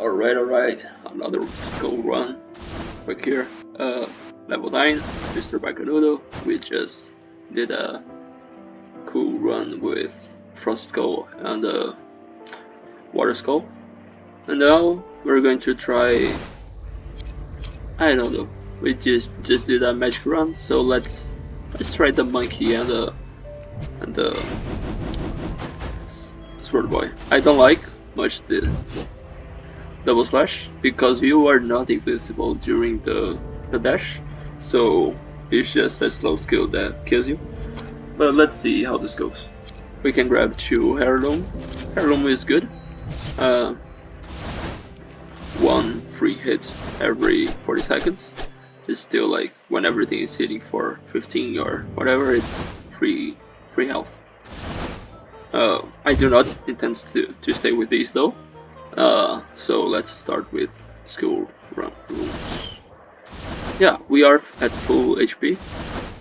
Alright, another Skul run quick here. Level 9, Mr. Bacanudo. We just did a cool run with Frost Skull and Water Skull. And now we're going to try, I don't know, we just did a magic run, so let's try the monkey and the sword boy. I don't like much the double slash because you are not invisible during the dash, so it's just a slow skill that kills you. But let's see how this goes. We can grab 2 heirloom. Heirloom is good. One free hit every 40 seconds. It's still like when everything is hitting for 15 or whatever, it's free health. I do not intend to stay with these though. So let's start with Skul run rules. Yeah, we are at full HP.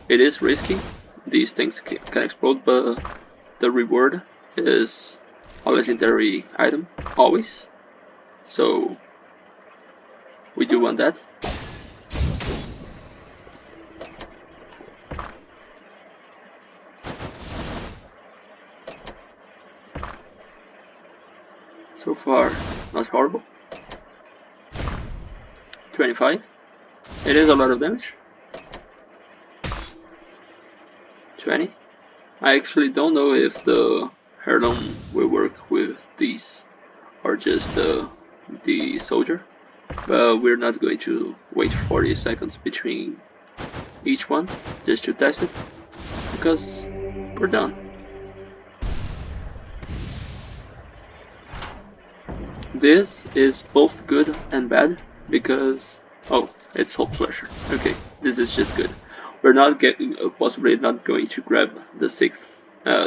It is risky. These things can explode, but the reward is a legendary item, always. So we do want that. So far, not horrible. 25. It is a lot of damage. 20. I actually don't know if the heirloom will work with these or just the soldier, but we're not going to wait 40 seconds between each one just to test it, because we're done. This is both good and bad because, oh, it's Hope Slasher. Okay, this is just good. We're not getting, possibly not going to grab the 6th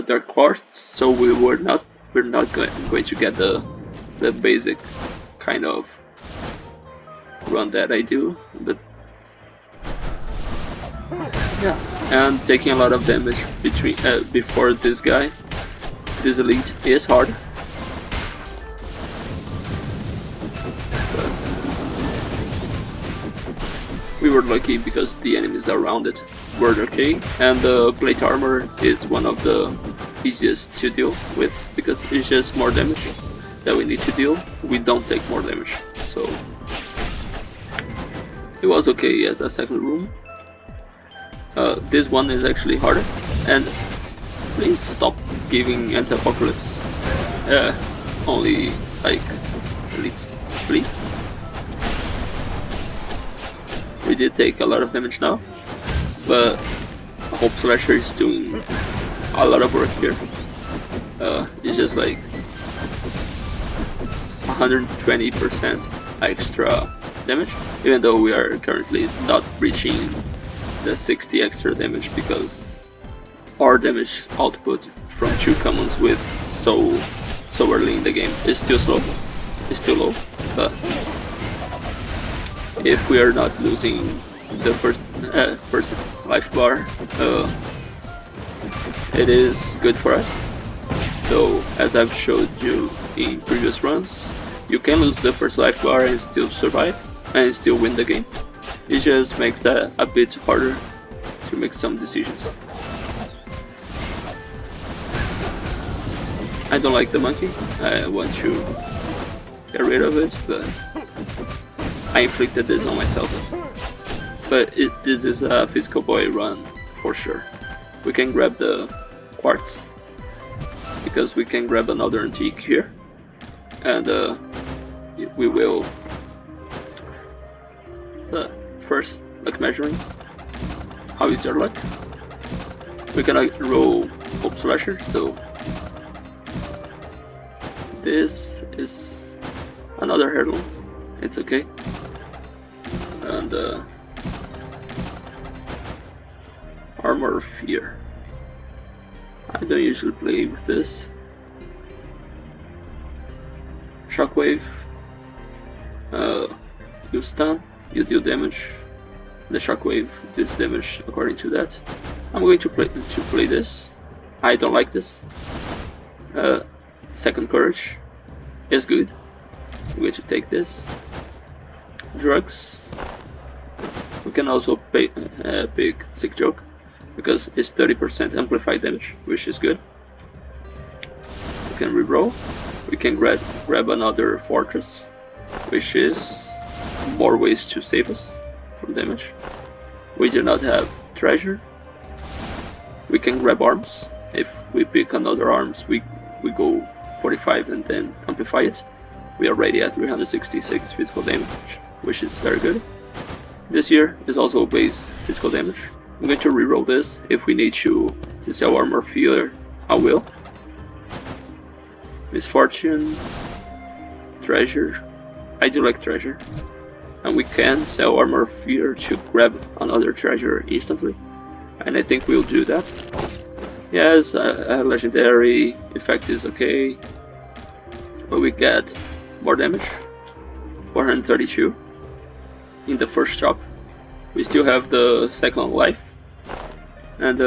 Dark Quartz, so we're not going to get the basic kind of run that I do, but yeah, and taking a lot of damage before this guy, this elite, is hard. We were lucky because the enemies around it were okay, and the plate armor is one of the easiest to deal with because it's just more damage that we need to deal. We don't take more damage, so it was okay as a second room. This one is actually harder, and please stop giving anti-apocalypse only like elites, please. We did take a lot of damage now, but Hope Slasher is doing a lot of work here. It's just like 120% extra damage, even though we are currently not reaching the 60 extra damage because our damage output from 2 commons with so early in the game is still slow. It's still low, but if we are not losing the first life bar, it is good for us. So as I've showed you in previous runs, you can lose the first life bar and still survive and still win the game. It just makes it a bit harder to make some decisions. I don't like the monkey. I want to get rid of it, but I inflicted this on myself. But this is a physical boy run for sure. We can grab the quartz because we can grab another antique here, and we will first luck measuring. How is your luck? We can roll Hope Slasher, so this is another heirloom. It's okay. And Armor of Fear. I don't usually play with this. Shockwave. You stun, you deal damage. The Shockwave deals damage according to that. I'm going to play this. I don't like this. Second Courage is good. I'm going to take this. Drugs. We can also pick Sick Joke, because it's 30% amplified damage, which is good. We can reroll. We can grab another Fortress, which is more ways to save us from damage. We do not have Treasure. We can grab Arms. If we pick another Arms, we go 45 and then amplify it. We are already at 366 physical damage, which is very good. This here is also base physical damage. I'm going to reroll this. If we need to sell Armor Fear, I will. Misfortune, Treasure. I do like Treasure. And we can sell Armor Fear to grab another treasure instantly. And I think we'll do that. Yes, a legendary effect is okay. But we get more damage. 132 in the first chop. We still have the second life. And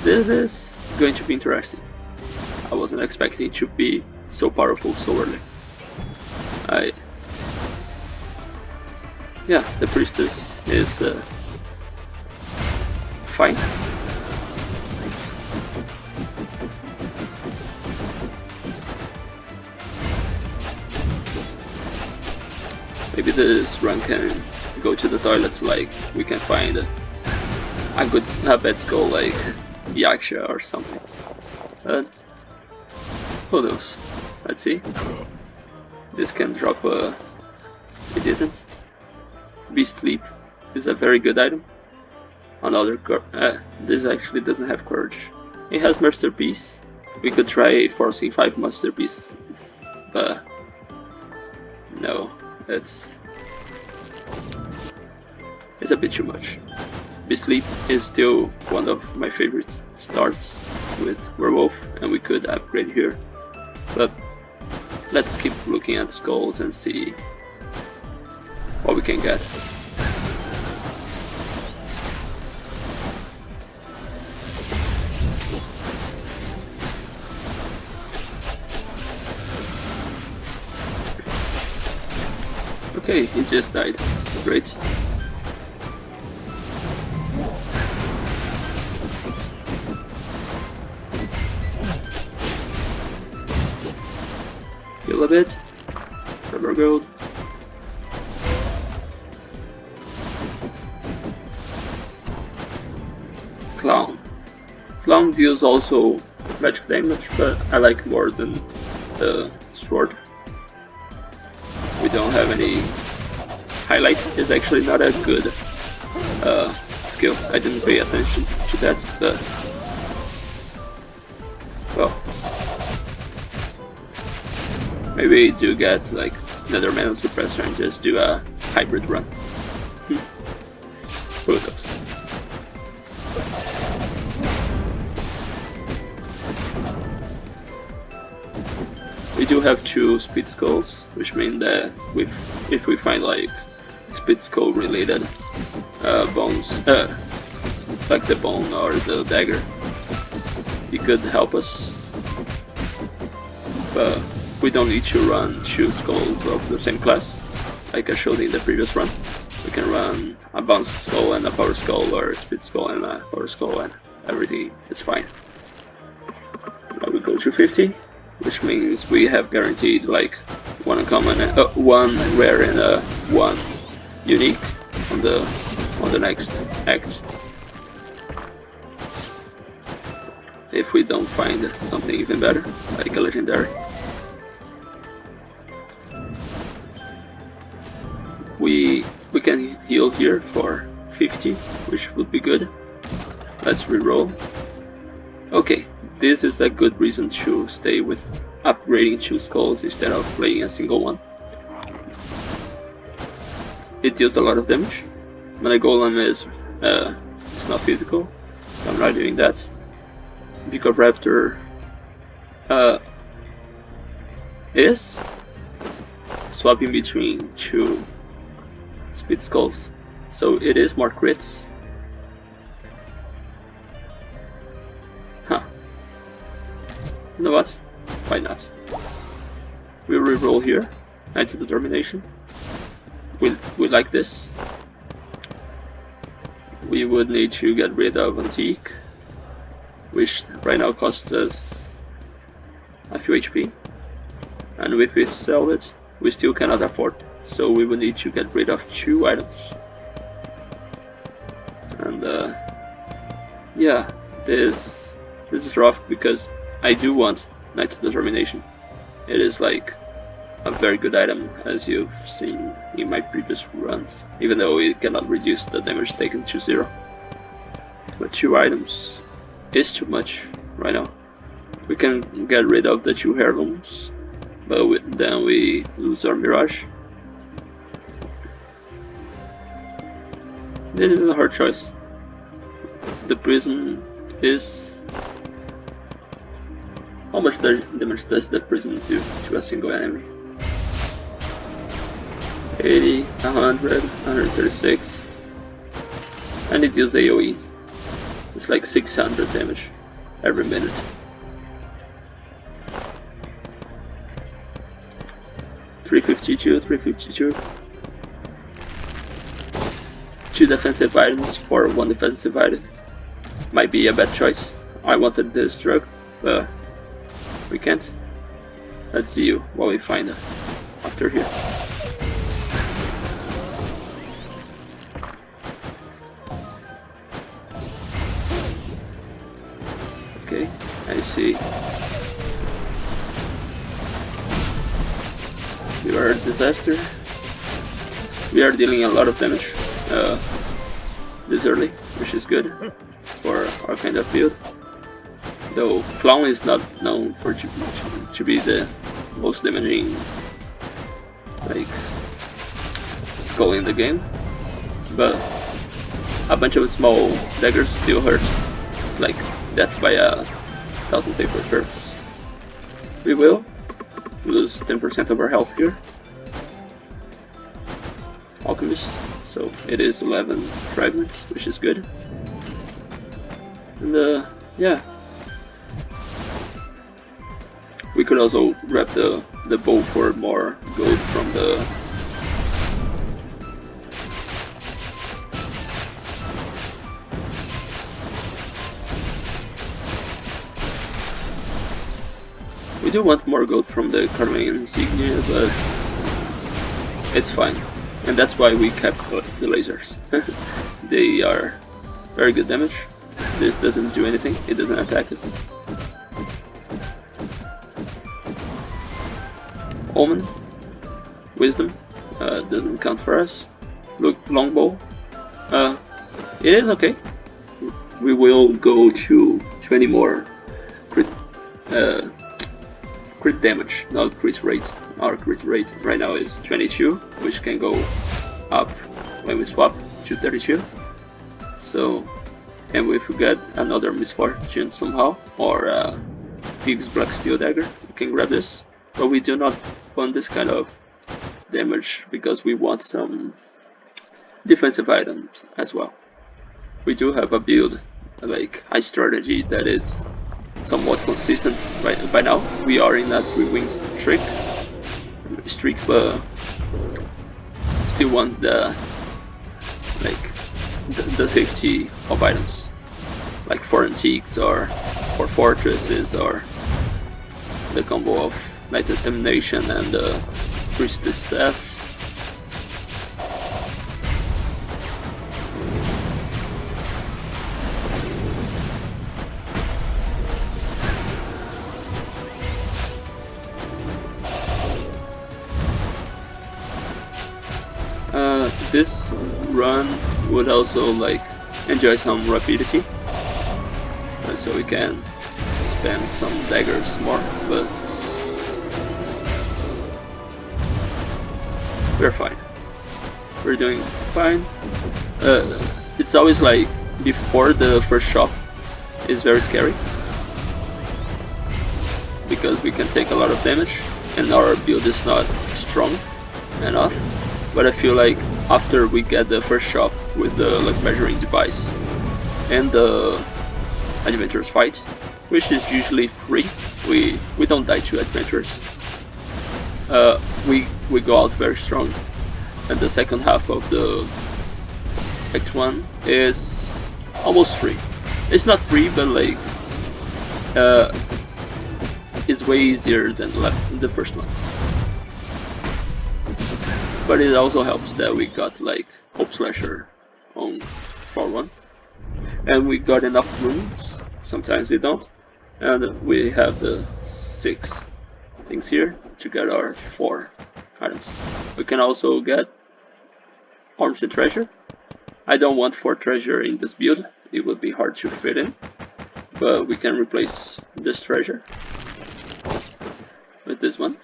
this is going to be interesting. I wasn't expecting it to be so powerful so early. Yeah, the priestess is fine. Maybe this run can go to the toilets, like we can find a bad skull like Yaksha or something. But who knows? Let's see. This can drop a... It didn't. Beast Leap is a very good item. Another this actually doesn't have Courage. It has Masterpiece. We could try forcing 5 Masterpieces, but no, it's a bit too much. Beast Leap is still one of my favorite starts with Werewolf, and we could upgrade here. But let's keep looking at skulls and see what we can get. Okay, he just died. Great. Heal a bit. Rubber gold. Clown. Clown deals also magic damage, but I like more than the sword. We don't have any highlight. Is actually not a good skill. I didn't pay attention to that, but well, maybe do get like another mana suppressor and just do a hybrid run. Who knows? We do have 2 speed skulls, which means that if we find like speed skull related bones, like the bone or the dagger, it could help us. But we don't need to run 2 skulls of the same class, like I showed in the previous run. We can run a bounce skull and a power skull, or a speed skull and a power skull, and everything is fine. Now we go to 50. Which means we have guaranteed like 1 uncommon, 1 rare and 1 unique on the next act. If we don't find something even better, like a legendary, we can heal here for 50, which would be good. Let's reroll. Okay. This is a good reason to stay with upgrading 2 skulls instead of playing a single one. It deals a lot of damage. Mana Golem is it's not physical, so I'm not doing that. Beak of Raptor is swapping between 2 speed skulls, so it is more crits. Huh. You know what? Why not? We'll reroll here. Knight's Determination. We like this. We would need to get rid of Antique, which right now costs us a few HP, and if we sell it, we still cannot afford, so we will need to get rid of 2 items. And yeah, this is rough because I do want Knight's Determination. It is like a very good item, as you've seen in my previous runs, even though it cannot reduce the damage taken to 0. But 2 items is too much right now. We can get rid of the 2 heirlooms, but then we lose our Mirage. This is a hard choice. The Prism is... How much damage does the Prism do to a single enemy? 80, 100, 136, and it deals AoE. It's like 600 damage every minute. $352, $352. 2 defensive items for 1 defensive item. Might be a bad choice. I wanted this drug, but we can't. Let's see what we find after here. Okay, I see. We are a disaster. We are dealing a lot of damage this early, which is good for our kind of build. Though Clown is not known for to be the most damaging like skull in the game, but a bunch of small daggers still hurt. It's like death by 1,000 paper curves. We will lose 10% of our health here. Alchemist, so it is 11 fragments, which is good. And yeah, we could also grab the bow for more gold from the we do want more gold from the Carmine insignia, but it's fine. And that's why we kept the lasers. They are very good damage. This doesn't do anything, it doesn't attack us. Omen, Wisdom, doesn't count for us. Look, Longbow, it is okay. We will go to 20 more crit damage, not crit rate. Our crit rate right now is 22, which can go up when we swap to 32. So, and if we get another Misfortune somehow, or Thieves Black Steel Dagger, we can grab this. But we do not want this kind of damage because we want some defensive items as well. We do have a build, like a strategy that is somewhat consistent by now. We are in that 3-win streak, but still want the safety of items, like for antiques or for fortresses, or the combo of Knight Determination and Priestess Staff. This run would also like enjoy some rapidity, so we can spam some daggers more, but we're fine. We're doing fine. It's always like before the first shop is very scary because we can take a lot of damage and our build is not strong enough. But I feel like after we get the first shop with the luck measuring device and the adventurers fight, which is usually free, we don't die to adventurers. we go out very strong, and the second half of the Act 1 is almost free. It's not free, but like it's way easier than the first one. But it also helps that we got like Hope Slasher on 4-1, and we got enough rooms. Sometimes we don't, and we have the 6 things here to get our 4 items. We can also get Arms and Treasure. I don't want 4 treasure in this build, it would be hard to fit in, but we can replace this treasure with this one,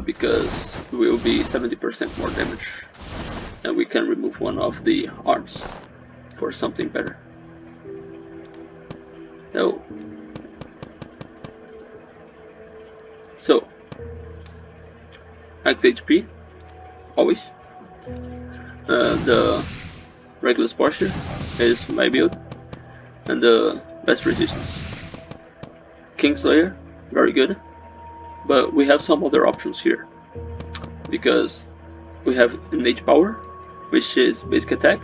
because it will be 70% more damage, and we can remove one of the arms for something better. No. So, max HP, always. The regular posture is my build, and the best resistance. Kingslayer, very good, but we have some other options here, because we have innate power, which is basic attack.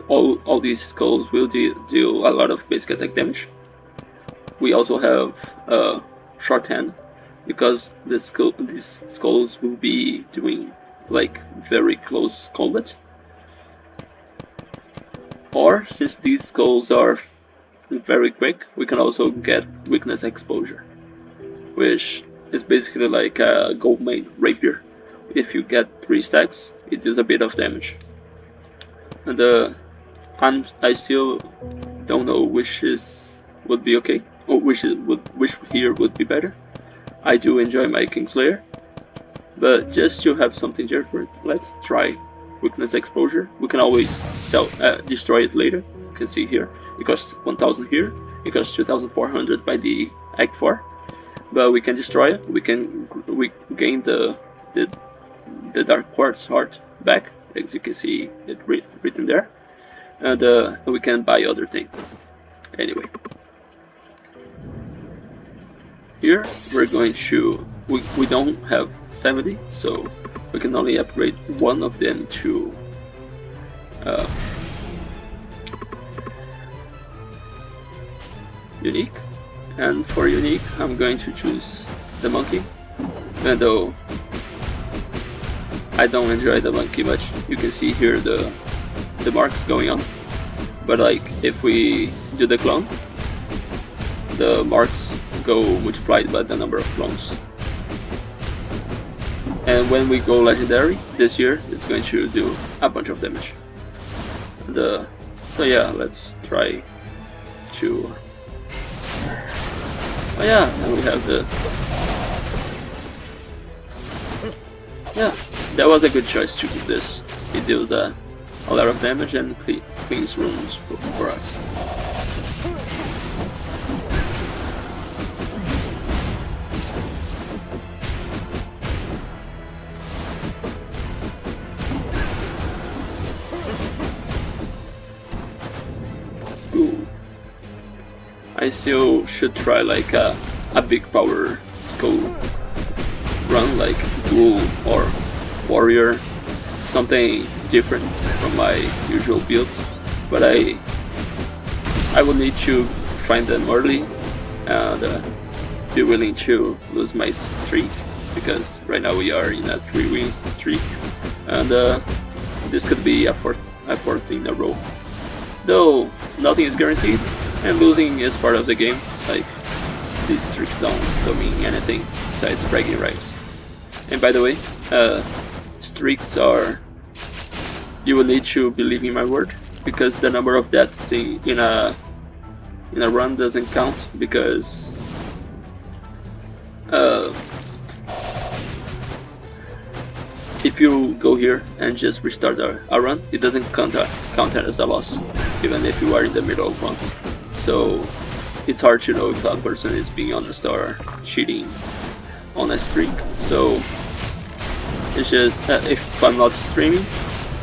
All these skulls will deal a lot of basic attack damage. We also have shorthand, because these skulls will be doing like very close combat. Or since these skulls are very quick, we can also get weakness exposure, which is basically like a gold main rapier. If you get 3 stacks, it does a bit of damage. And I still don't know which would be okay, or which here would be better. I do enjoy my Kingslayer, but just to have something different, let's try weakness exposure. We can always destroy it later. You can see here it costs 1000 here, it costs 2400 by the Act 4, but we can destroy it. We gain the Dark Quartz heart back, as you can see it written there, and we can buy other things. Anyway, here we're going to we don't have 70, so we can only upgrade one of them to unique, and for unique I'm going to choose the monkey, even though I don't enjoy the monkey much. You can see here the marks going on, but like if we do the clone, the marks go multiplied by the number of clones. And when we go legendary this year, it's going to do a bunch of damage. So yeah, let's try to. Oh yeah, and we have the. Yeah, that was a good choice to do this. It deals a lot of damage and cleans rooms for us. I still should try like a big power Skul run, like Ghoul or Warrior, something different from my usual builds, but I will need to find them early and be willing to lose my streak, because right now we are in a 3-win streak, and this could be a fourth in a row. Though nothing is guaranteed, and losing is part of the game. Like, these streaks don't mean anything besides bragging rights. And by the way, streaks are, you will need to believe in my word, because the number of deaths in a run doesn't count, because if you go here and just restart a run, it doesn't count as a loss, even if you are in the middle of one. So it's hard to know if a person is being honest or cheating on a streak. So it's just if I'm not streaming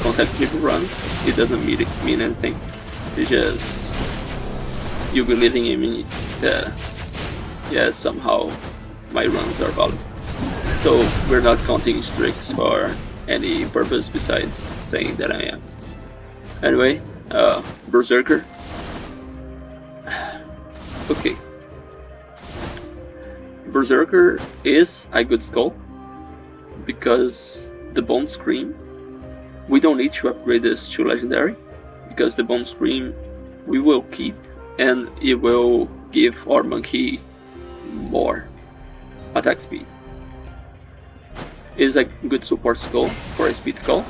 consecutive runs, it doesn't mean anything. It's just you believing in me that yes, somehow my runs are valid. So we're not counting streaks for any purpose besides saying that I am. Anyway, Berserker. Okay. Berserker is a good skull because the Bone Scream, we don't need to upgrade this to Legendary because the Bone Scream we will keep and it will give our monkey more attack speed. It is a good support skull for a speed skull,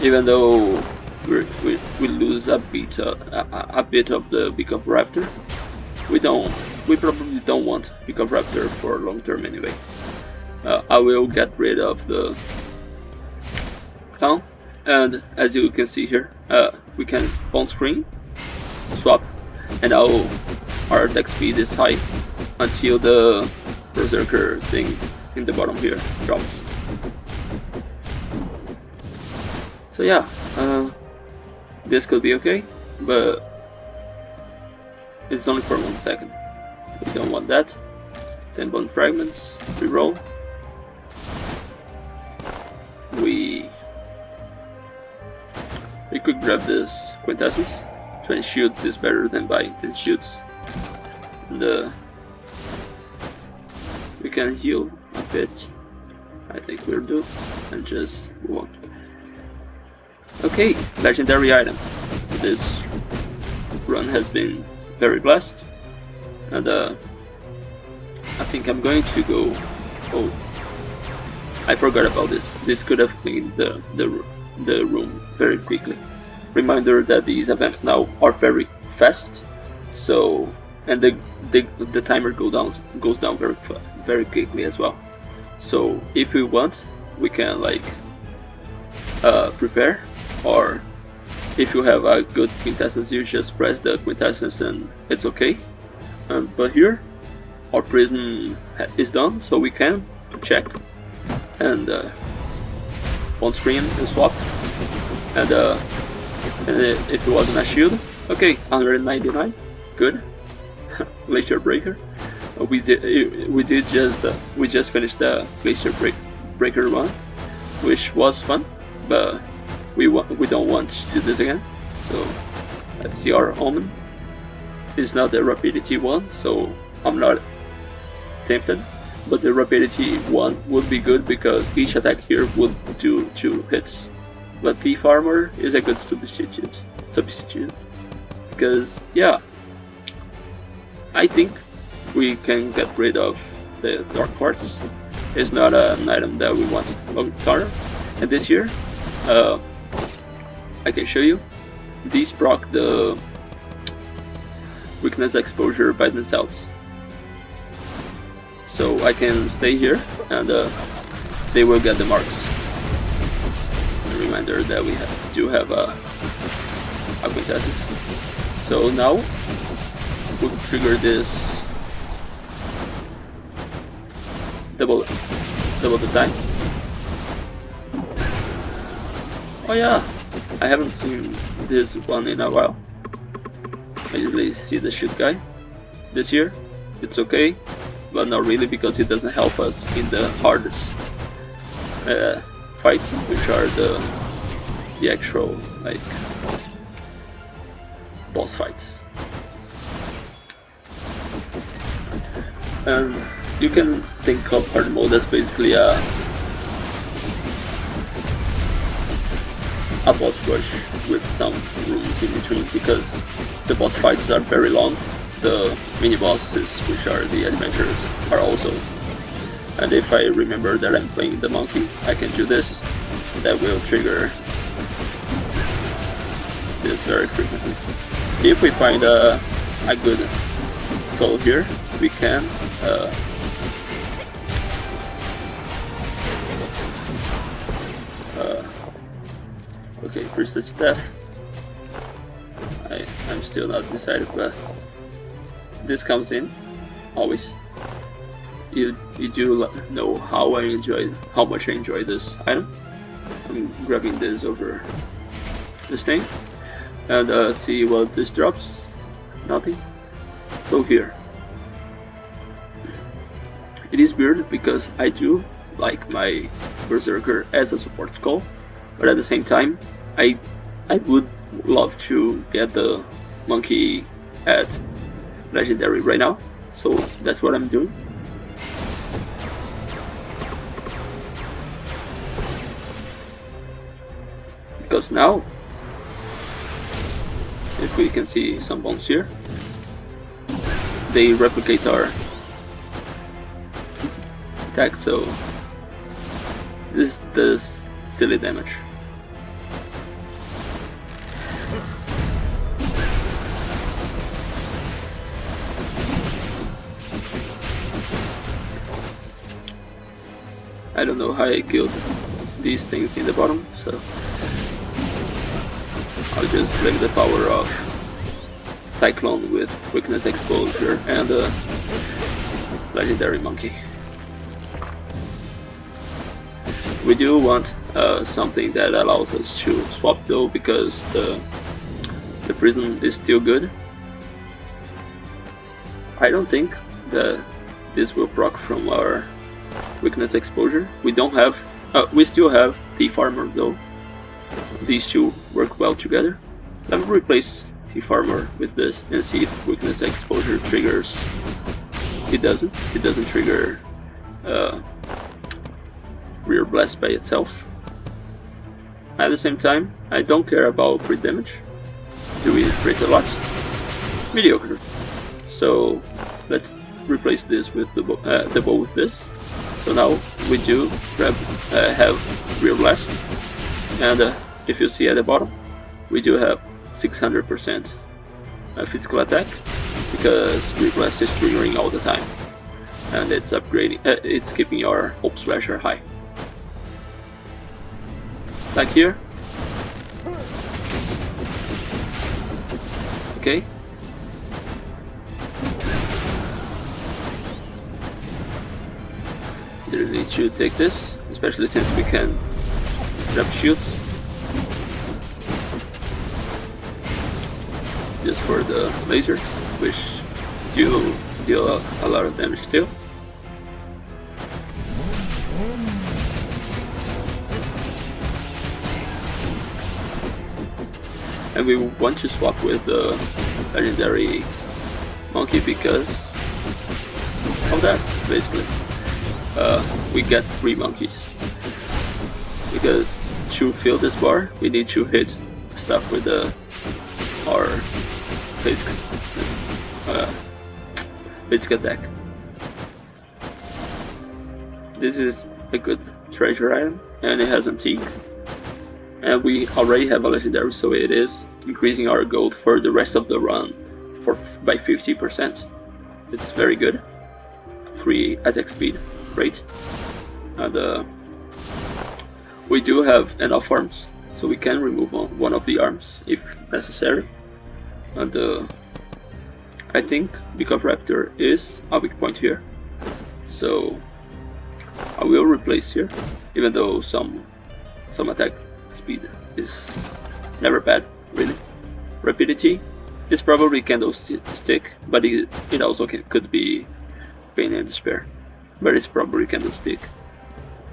even though we lose a bit of the Beak of Raptor. We probably don't want Beak of Raptor for long term anyway. I will get rid of the clown, and as you can see here, we can Bone Scream, swap, and now our attack speed is high until the Berserker thing in the bottom here drops. So yeah, this could be okay, but it's only for 1 second. We don't want that. 10 bone fragments, reroll. We could grab this quintessence. 20 shields is better than buying 10 shields. And we can heal a bit. I think we'll do, and just move on. Okay, legendary item. This run has been very blessed, and I think I'm going to go. Oh, I forgot about this. This could have cleaned the room very quickly. Reminder that these events now are very fast, so and the timer goes down very quickly as well. So if we want, we can like prepare, or if you have a good quintessence, you just press the quintessence and it's okay. But here, our prison is done, so we can check and on screen and swap. And if it wasn't a shield, okay, 199, good. Glacier Breaker. We just finished the Glacier Breaker run, which was fun, but we don't want to do this again. So let's see our Omen. It's not the rapidity one, so I'm not tempted, but the rapidity one would be good because each attack here would do 2 hits. But Thief Armor is a good substitute because yeah, I think we can get rid of the Dark Quartz. It's not an item that we want long term, and this year I can show you these proc the weakness exposure by themselves, so I can stay here and they will get the marks. A reminder that we do have a quintessence. So now we'll trigger this double the time. Oh yeah, I haven't seen this one in a while. I usually see the shoot guy. This year, it's okay, but not really because it doesn't help us in the hardest fights, which are the actual like boss fights. And you can think of hard mode as basically a boss rush with some rooms in between, because the boss fights are very long. The mini bosses, which are the adventures, are also. And if I remember that I'm playing the monkey, I can do this. That will trigger this very frequently. If we find a good skull here, we can okay, Priestess Staff. I'm still not decided, but this comes in always. You do know how much I enjoy this item. I'm grabbing this over this thing and see what this drops. Nothing. So here, it is weird because I do like my Berserker as a support Skul, but at the same time, I would love to get the monkey at legendary right now, so that's what I'm doing. Because now, if we can see some bones here, they replicate our attack, so this does silly damage. I don't know how I killed these things in the bottom, so I'll just blame the power of Cyclone with weakness exposure and a legendary monkey. We do want something that allows us to swap though, because the prison is still good. I don't think that this will proc from our weakness exposure. We don't have, we still have Thief Armor though. These two work well together. Let me replace Thief Armor with this and see if weakness exposure triggers. It doesn't. It doesn't trigger Rear Blast by itself. At the same time, I don't care about crit damage. Do we crit a lot? Mediocre. So let's replace this with the bow with this. So now we do have Rear Blast, and if you see at the bottom, we do have 600% physical attack, because Rear Blast is triggering all the time, and it's upgrading. It's keeping our Hope Slasher high. Back here. Okay. Didn't need to take this, especially since we can drop shields. Just for the lasers, which do deal a lot of damage still. And we want to swap with the legendary monkey because of that, basically. We get 3 monkeys. Because to fill this bar, we need to hit stuff with our basic attack. This is a good treasure item, and it has antique. And we already have a legendary, so it is increasing our gold for the rest of the run by 50%. It's very good. Free attack speed, great. And we do have enough arms, so we can remove one of the arms if necessary. And I think Beak of Raptor is a weak point here, so I will replace here, even though some attack speed is never bad, really. Rapidity is probably Candlestick, but it also could be Pain and Despair. But it's probably Candlestick.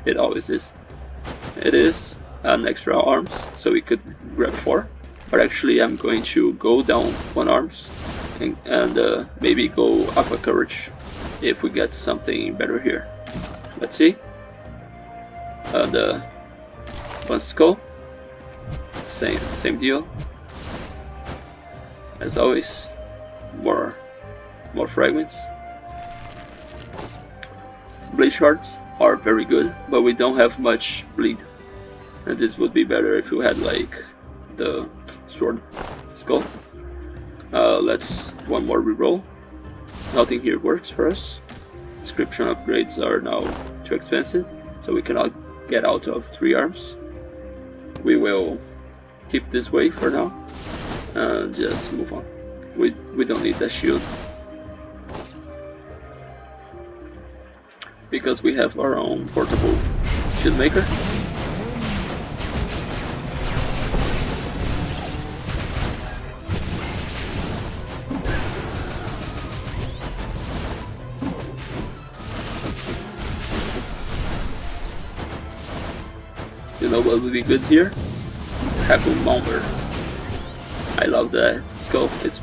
It always is. It is an extra arms, so we could grab 4. But actually I'm going to go down 1 arms and maybe go up a courage if we get something better here. Let's see. The 1 skull. Same deal. As always, more fragments. Blade shards are very good, but we don't have much bleed, and this would be better if we had like the sword skull. Let's one more reroll. Nothing here works for us. Description upgrades are now too expensive, so we cannot get out of 3 arms. We will keep this way for now and just move on. We don't need the shield because we have our own portable shield maker. You know what would be good here? Apple Monger. I love that skull. It's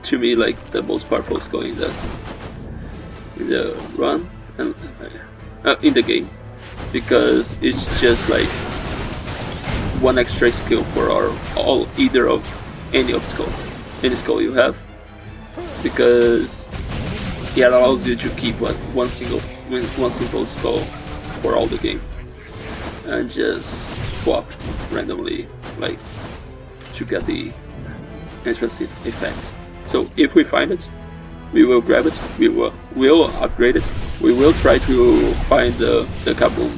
to me like the most powerful skull in the run and in the game, because it's just like one extra skill for either of any skull you have, because it allows you to keep one simple skull for all the game and just swap randomly, like, to get the entrance effect. So if we find it, we will grab it, we will upgrade it, we will try to find the Kaboom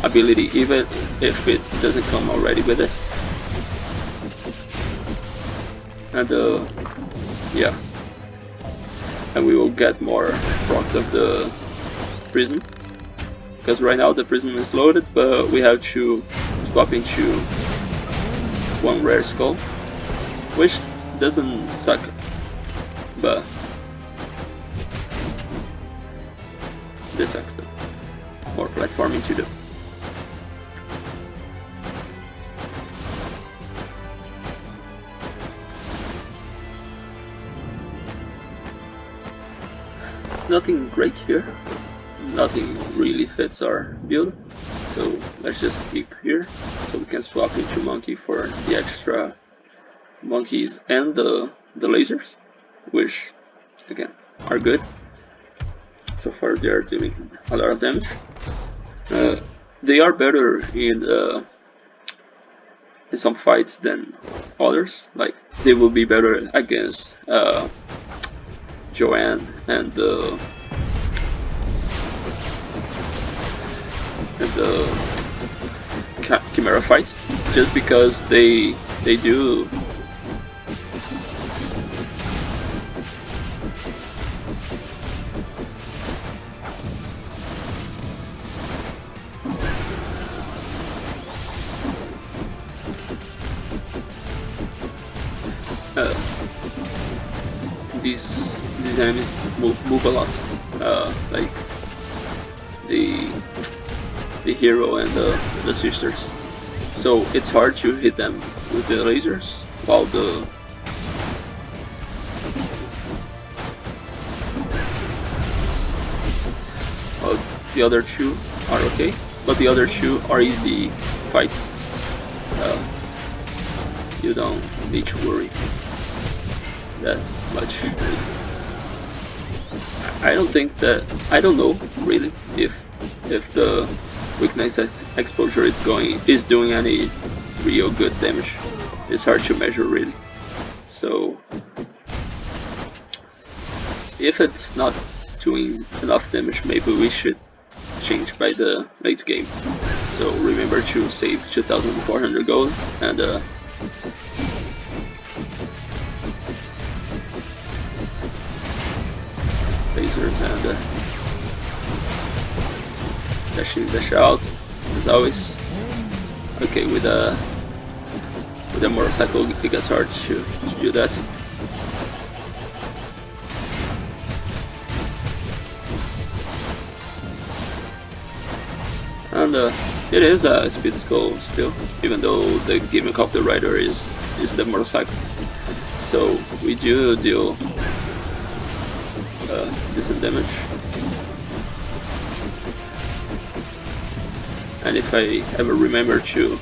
ability, even if it doesn't come already with it. And yeah, and we will get more rocks of the prism, because right now the prism is loaded, but we have to swap into one rare skull, which doesn't suck, but this sucks though. More platforming to do. Nothing great here, nothing really fits our build, so let's just keep here so we can swap into monkey for the extra monkeys and the lasers, which again are good. So far they are doing a lot of damage. They are better in some fights than others, like they will be better against Joanne and the Chimera fight, just because they do these enemies move a lot, like the hero and the sisters, so it's hard to hit them with the lasers, while the other two are okay, but the other two are easy fights. You don't need to worry that much. I don't know really if the weakness exposure is doing any real good damage. It's hard to measure really. So if it's not doing enough damage, maybe we should change by the late game. So remember to save 2,400 gold and lasers and dash in, dash out, as always. Okay, with a motorcycle it gets hard to do that. And it is a speed skull still, even though the gimmick of the rider is the motorcycle. So we do deal decent damage. And if I ever remember to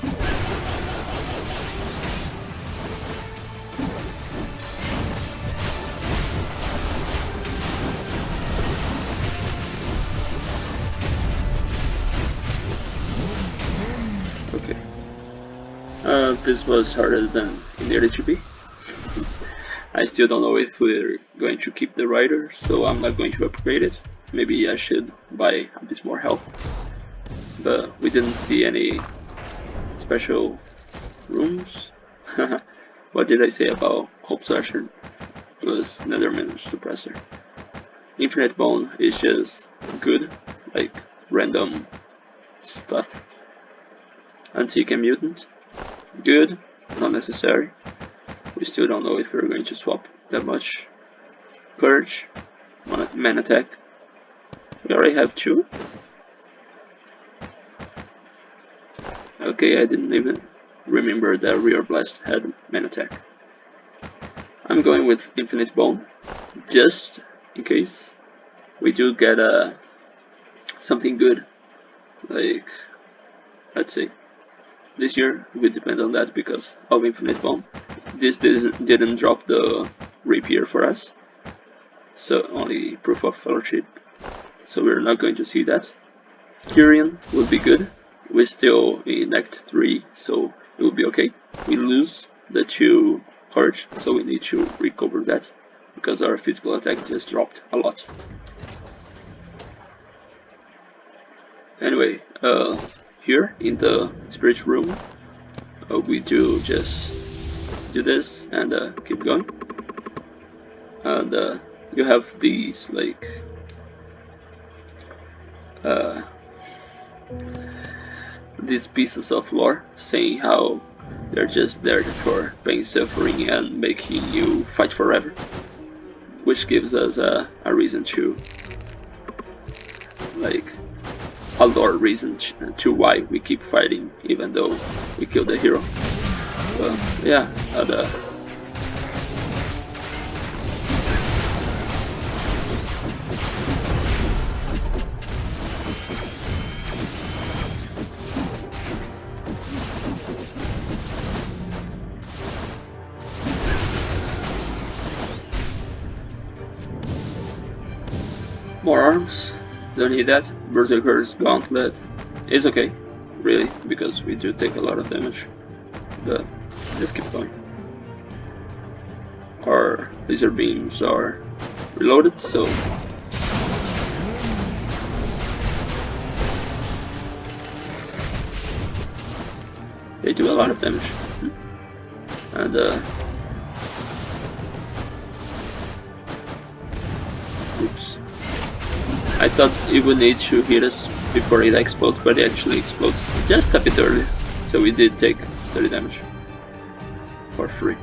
this was harder than it needed to be. I still don't know if we're going to keep the rider, so I'm not going to upgrade it. Maybe I should buy a bit more health. But we didn't see any special rooms. What did I say about Hope Slasher plus Netherman Suppressor? Infinite Bone is just good, like random stuff. Antique Mutant, good, not necessary. We still don't know if we're going to swap that much. Purge, Man Attack. We already have two. Okay, I didn't even remember that Rear Blast had main attack. I'm going with Infinite Bone, just in case we do get something good. Like, let's say, this year we depend on that because of Infinite Bone. This didn't drop the Rapier for us, so only Proof of Fellowship. So we're not going to see that. Kyrian would be good. We're still in Act 3, so it will be okay. We lose the 2 Courage, so we need to recover that because our physical attack just dropped a lot. Anyway, here in the Spirit Room, we do just do this and keep going. And you have these like these pieces of lore saying how they're just there for pain, suffering, and making you fight forever, which gives us a reason to, like, a lore reason to why we keep fighting even though we kill the hero. Well, yeah, and more arms, don't need that. Berserker's Gauntlet is okay, really, because we do take a lot of damage. But let's keep going. Our laser beams are reloaded, so they do a lot of damage. And oops. I thought it would need to hit us before it explodes, but it actually explodes just a bit earlier. So we did take 30 damage for free.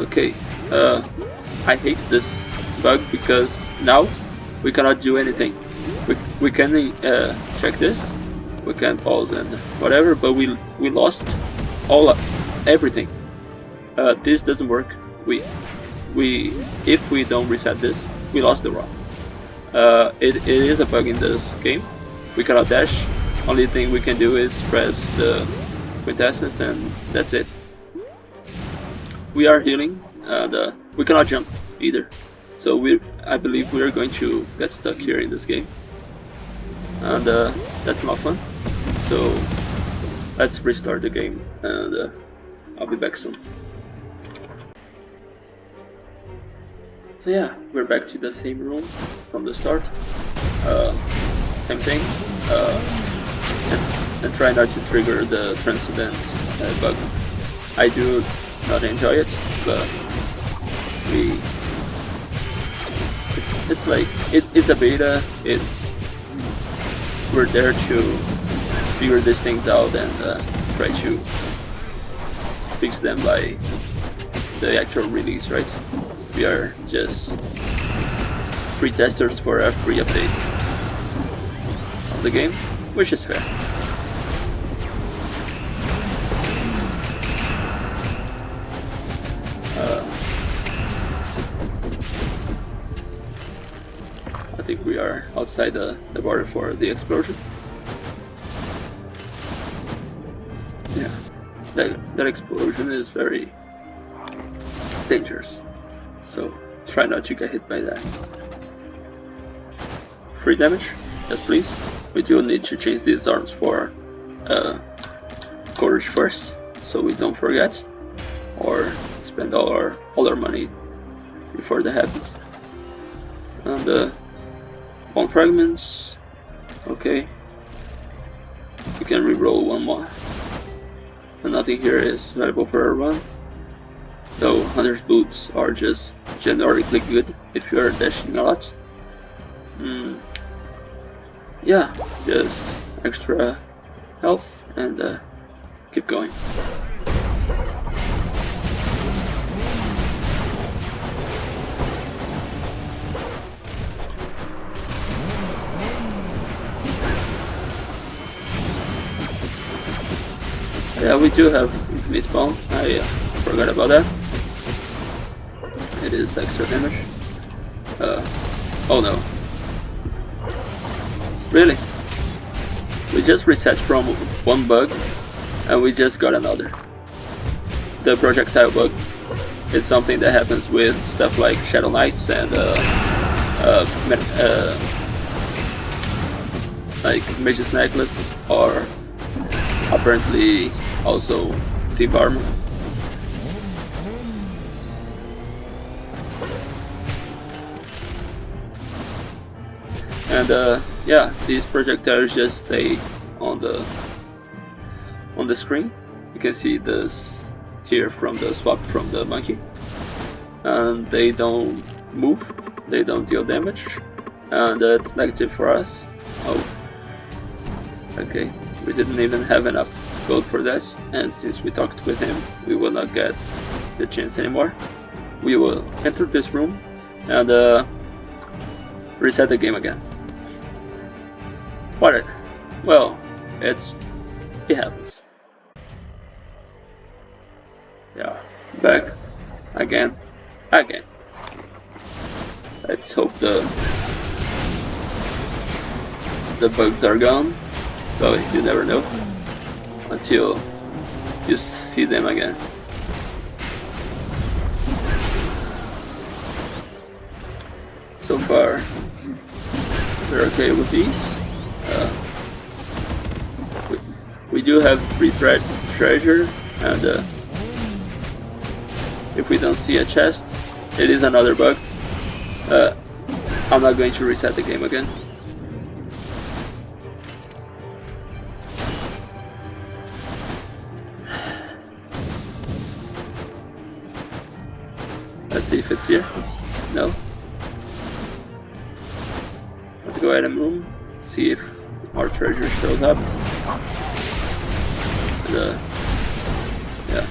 Okay, I hate this bug because now we cannot do anything. We can check this, we can pause and whatever, but we lost everything. This doesn't work. If we don't reset this, we lost the run. It is a bug in this game. We cannot dash. Only thing we can do is press the quintessence and that's it. We are healing and we cannot jump either. So I believe we are going to get stuck here in this game, and that's not fun. So let's restart the game, and I'll be back soon. So yeah, we're back to the same room from the start. Same thing, and try not to trigger the Transcendent bug. I do not enjoy it, but it's like it's a beta. We're there to figure these things out and try to fix them by the actual release, right? We are just free testers for a free update of the game, which is fair. I think we are outside the border for the explosion. Yeah, that explosion is very dangerous, so try not to get hit by that. Free damage, yes please. We do need to change these arms for courage first, so we don't forget or spend all our money before that happens. And one fragments, okay. You can reroll one more. And nothing here is valuable for a run. Though Hunter's Boots are just generically good if you are dashing a lot. yeah, just extra health and keep going. Yeah, we do have infinite bomb. I forgot about that. It is extra damage. Oh no. Really? We just reset from one bug and we just got another. The projectile bug. It's something that happens with stuff like Shadow Knights and like Mage's Necklace, or apparently also Thief Armor. And yeah, these projectiles just stay on the screen. You can see this here from the swap from the monkey, and they don't move, they don't deal damage, and that's negative for us. Oh, okay, we didn't even have enough gold for this, and since we talked with him, we will not get the chance anymore. We will enter this room and reset the game again. What? Well, it happens. Yeah, back again. Let's hope the bugs are gone. Though you never know until you see them again. So far, we're okay with these. We do have free treasure, and if we don't see a chest, it is another bug. I'm not going to reset the game again. Let's see if it's here. No. Let's go item room, see if our treasure shows up. And, yeah.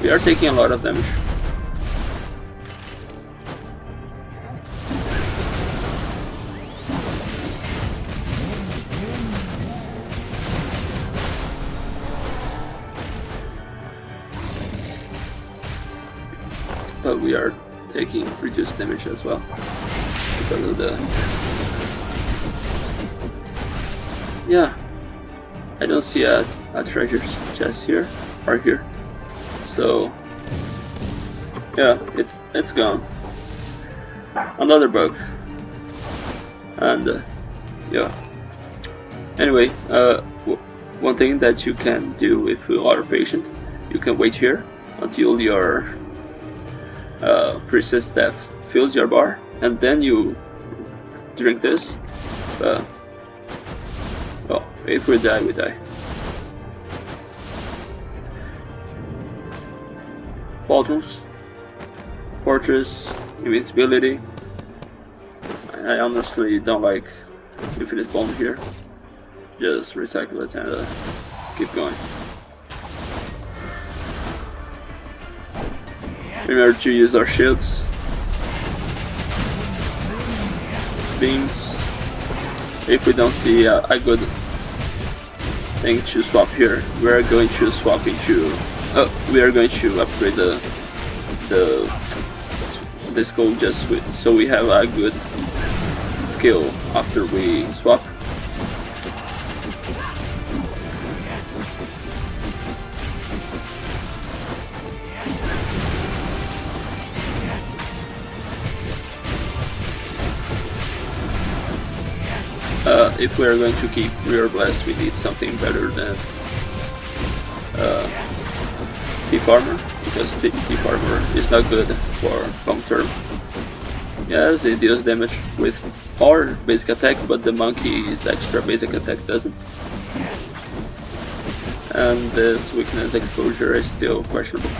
We are taking a lot of damage. But we are taking reduced damage as well because of the... Yeah, I don't see a treasure chest here or here, so yeah, it's gone. Another bug, and yeah. Anyway, one thing that you can do if you are patient, you can wait here until your priestess staff fills your bar, and then you drink this. Well, if we die, we die. Pauldrons, Fortress, Invincibility. I honestly don't like Infinite Bomb here. Just recycle it and keep going. Remember to use our shields, beams. If we don't see a good thing to swap here, we are going to swap into. We are going to upgrade the Skul just so we have a good skill after we swap. If we are going to keep Rear Blast, we need something better than Thief Armor, because Thief Armor is not good for long term. Yes, it deals damage with our basic attack, but the monkey's extra basic attack doesn't. And this weakness exposure is still questionable.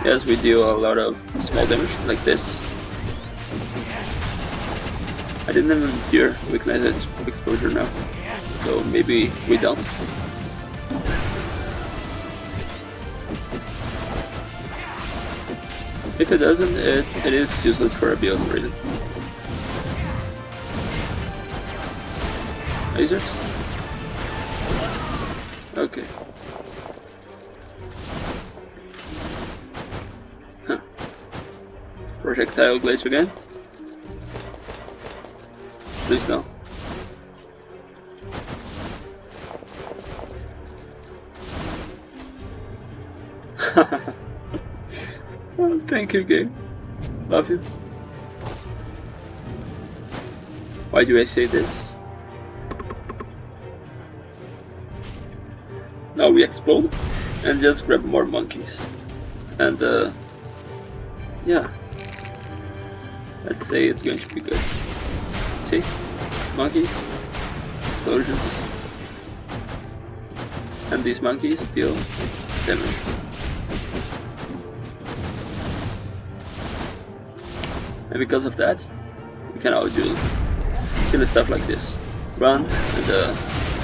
Yes, we deal a lot of small damage like this. I didn't even hear weakness exposure now, so maybe we don't. If it doesn't, it is useless for a build, really. Lasers? Okay. Huh. Projectile glitch again? Please no. Oh, thank you, game. Love you. Why do I say this? Now we explode and just grab more monkeys. And yeah. Let's say it's going to be good. See? Monkeys, explosions. And these monkeys deal damage. And because of that, we can now do silly stuff like this. Run and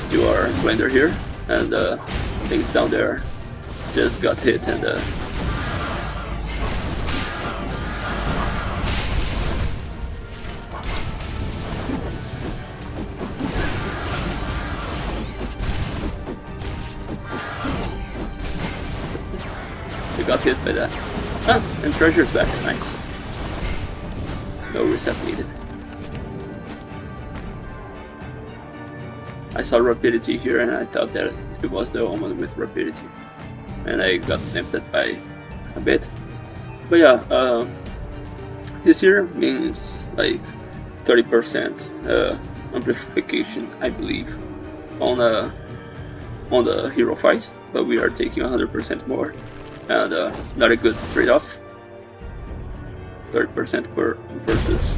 do our blender here, and things down there just got hit and we got hit by that. Ah, and treasure's back, nice. No reset needed. I saw rapidity here and I thought that it was the one with rapidity. And I got tempted by a bit. But yeah, this here means like 30% amplification, I believe, on the hero fight. But we are taking 100% more. And not a good trade-off. 30% per versus.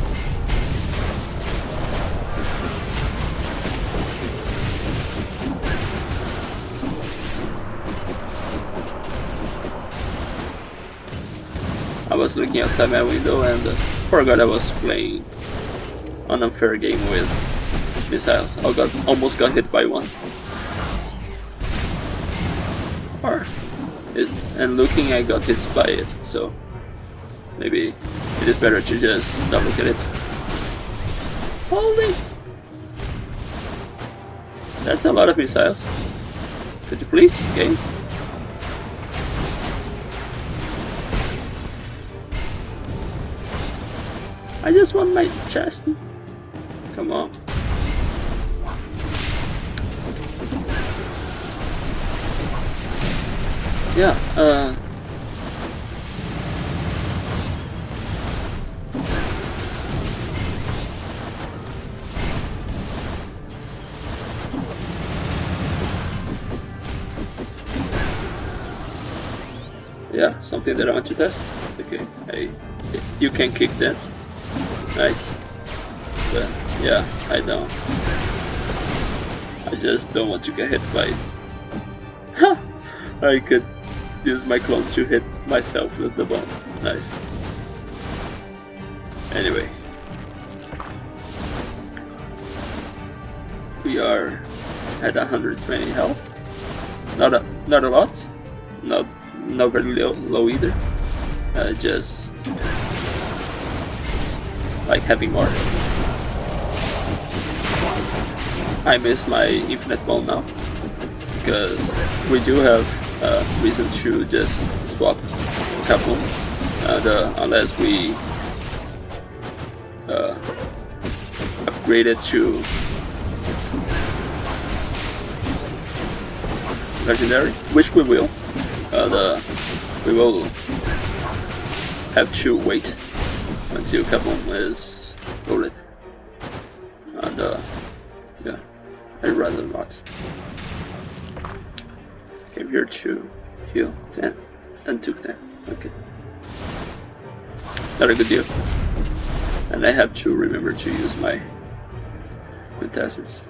I was looking outside my window and forgot I was playing an unfair game with missiles. I almost got hit by one. And looking, I got hit by it, so maybe it is better to just not look at it. Holy! That's a lot of missiles. Could you please, game? I just want my chest. Come on. Yeah, yeah, something that I want to test. Okay, you can kick this. Nice. But yeah, I don't. I just don't want to get hit by it. Ha! I could use my clone to hit myself with the bomb. Nice. Anyway. We are at 120 health. Not a lot. Not very low either. Just like having more. I miss my infinite ball now, because we do have reason to just swap couple, unless we upgrade it to legendary, which we will. We will have to wait until couple is bullet, and yeah, I'd rather not. Came here to heal 10 and took 10. Okay, not a good deal. And I have to remember to use my quintessence.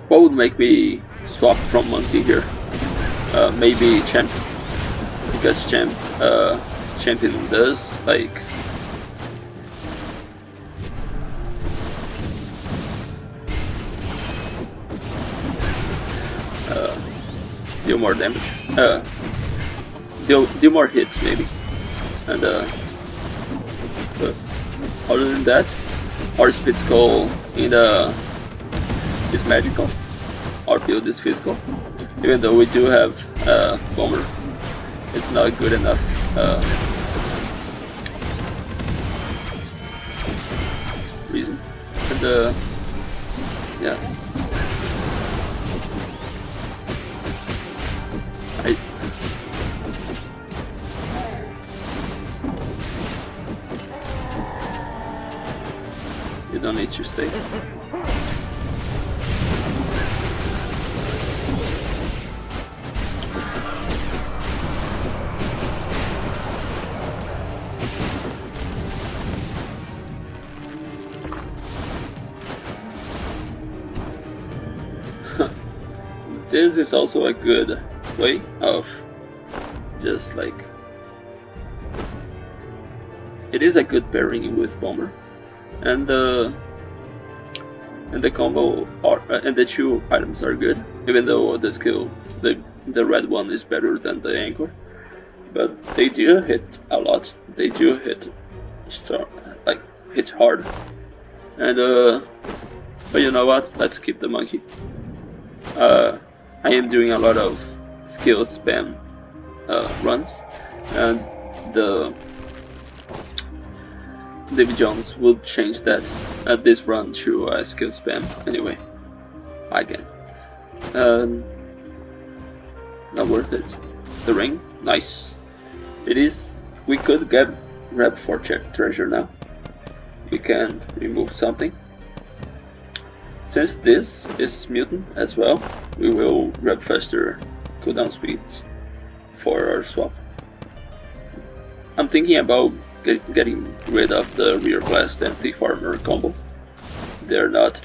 What would make me swap from monkey here? Maybe champ, because champion does like deal more damage. Deal more hits maybe. And but other than that, our speed skull in the is magical. Our build is physical. Even though we do have bomber, it's not good enough. Reason. And yeah. You don't need to stay. This is also a good way of just like it is a good pairing with bomber, and the combo are, and the two items are good. Even though the skill, the red one is better than the anchor, but they do hit a lot. They do hit hit hard, and but you know what? Let's keep the monkey. I am doing a lot of skill spam runs, and the David Jones will change that this run to skill spam anyway. Again, not worth it. The ring, nice. It is. We could grab for treasure now. We can remove something. Since this is mutant as well, we will grab faster cooldown speeds for our swap. I'm thinking about getting rid of the rear blast and thief armor combo. They're not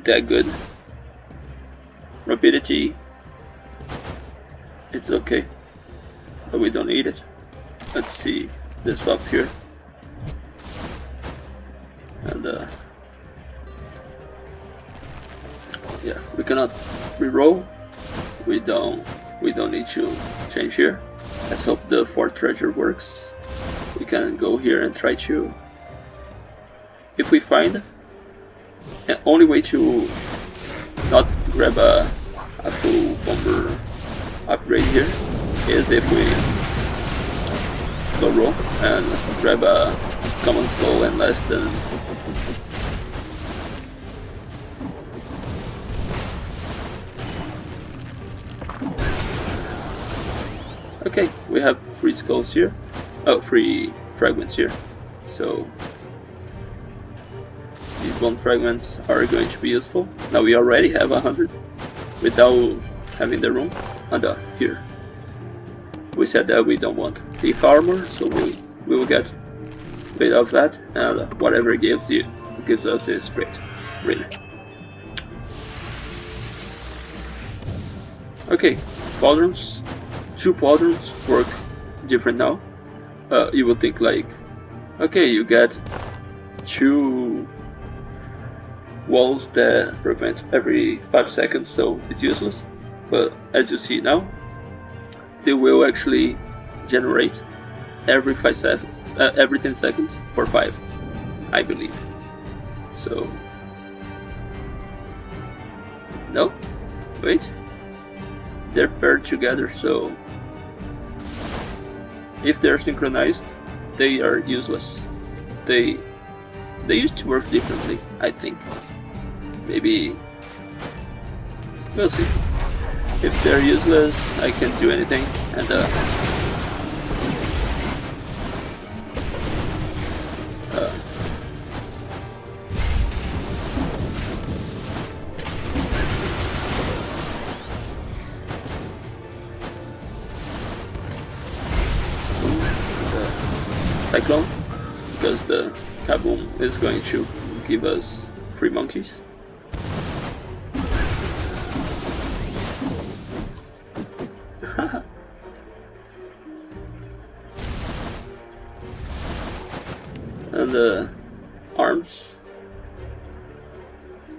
that good. Rapidity, it's okay, but we don't need it. Let's see this swap here, and yeah, we cannot reroll. We don't need to change here. Let's hope the fourth treasure works. We can go here and try to. If we find, the only way to not grab a full bomber upgrade here is if we go roll and grab a common skull and less than. Okay, we have 3 skulls here. Oh, 3 fragments here. So these bone fragments are going to be useful. Now we already have 100 without having the room. And here we said that we don't want thief armor, so we will get rid of that, and whatever gives us is great, really. Okay, pauldrons. 2 pauldrons work different now. You would think like, okay, you get 2 walls that prevent every 5 seconds, so it's useless. But as you see now, they will actually generate every 10 seconds for 5, I believe. So no, wait, they're paired together, so if they're synchronized, they are useless. They used to work differently, I think. Maybe we'll see. If they're useless, I can't do anything, and Cyclone, because the Kaboom is going to give us 3 monkeys. And the arms,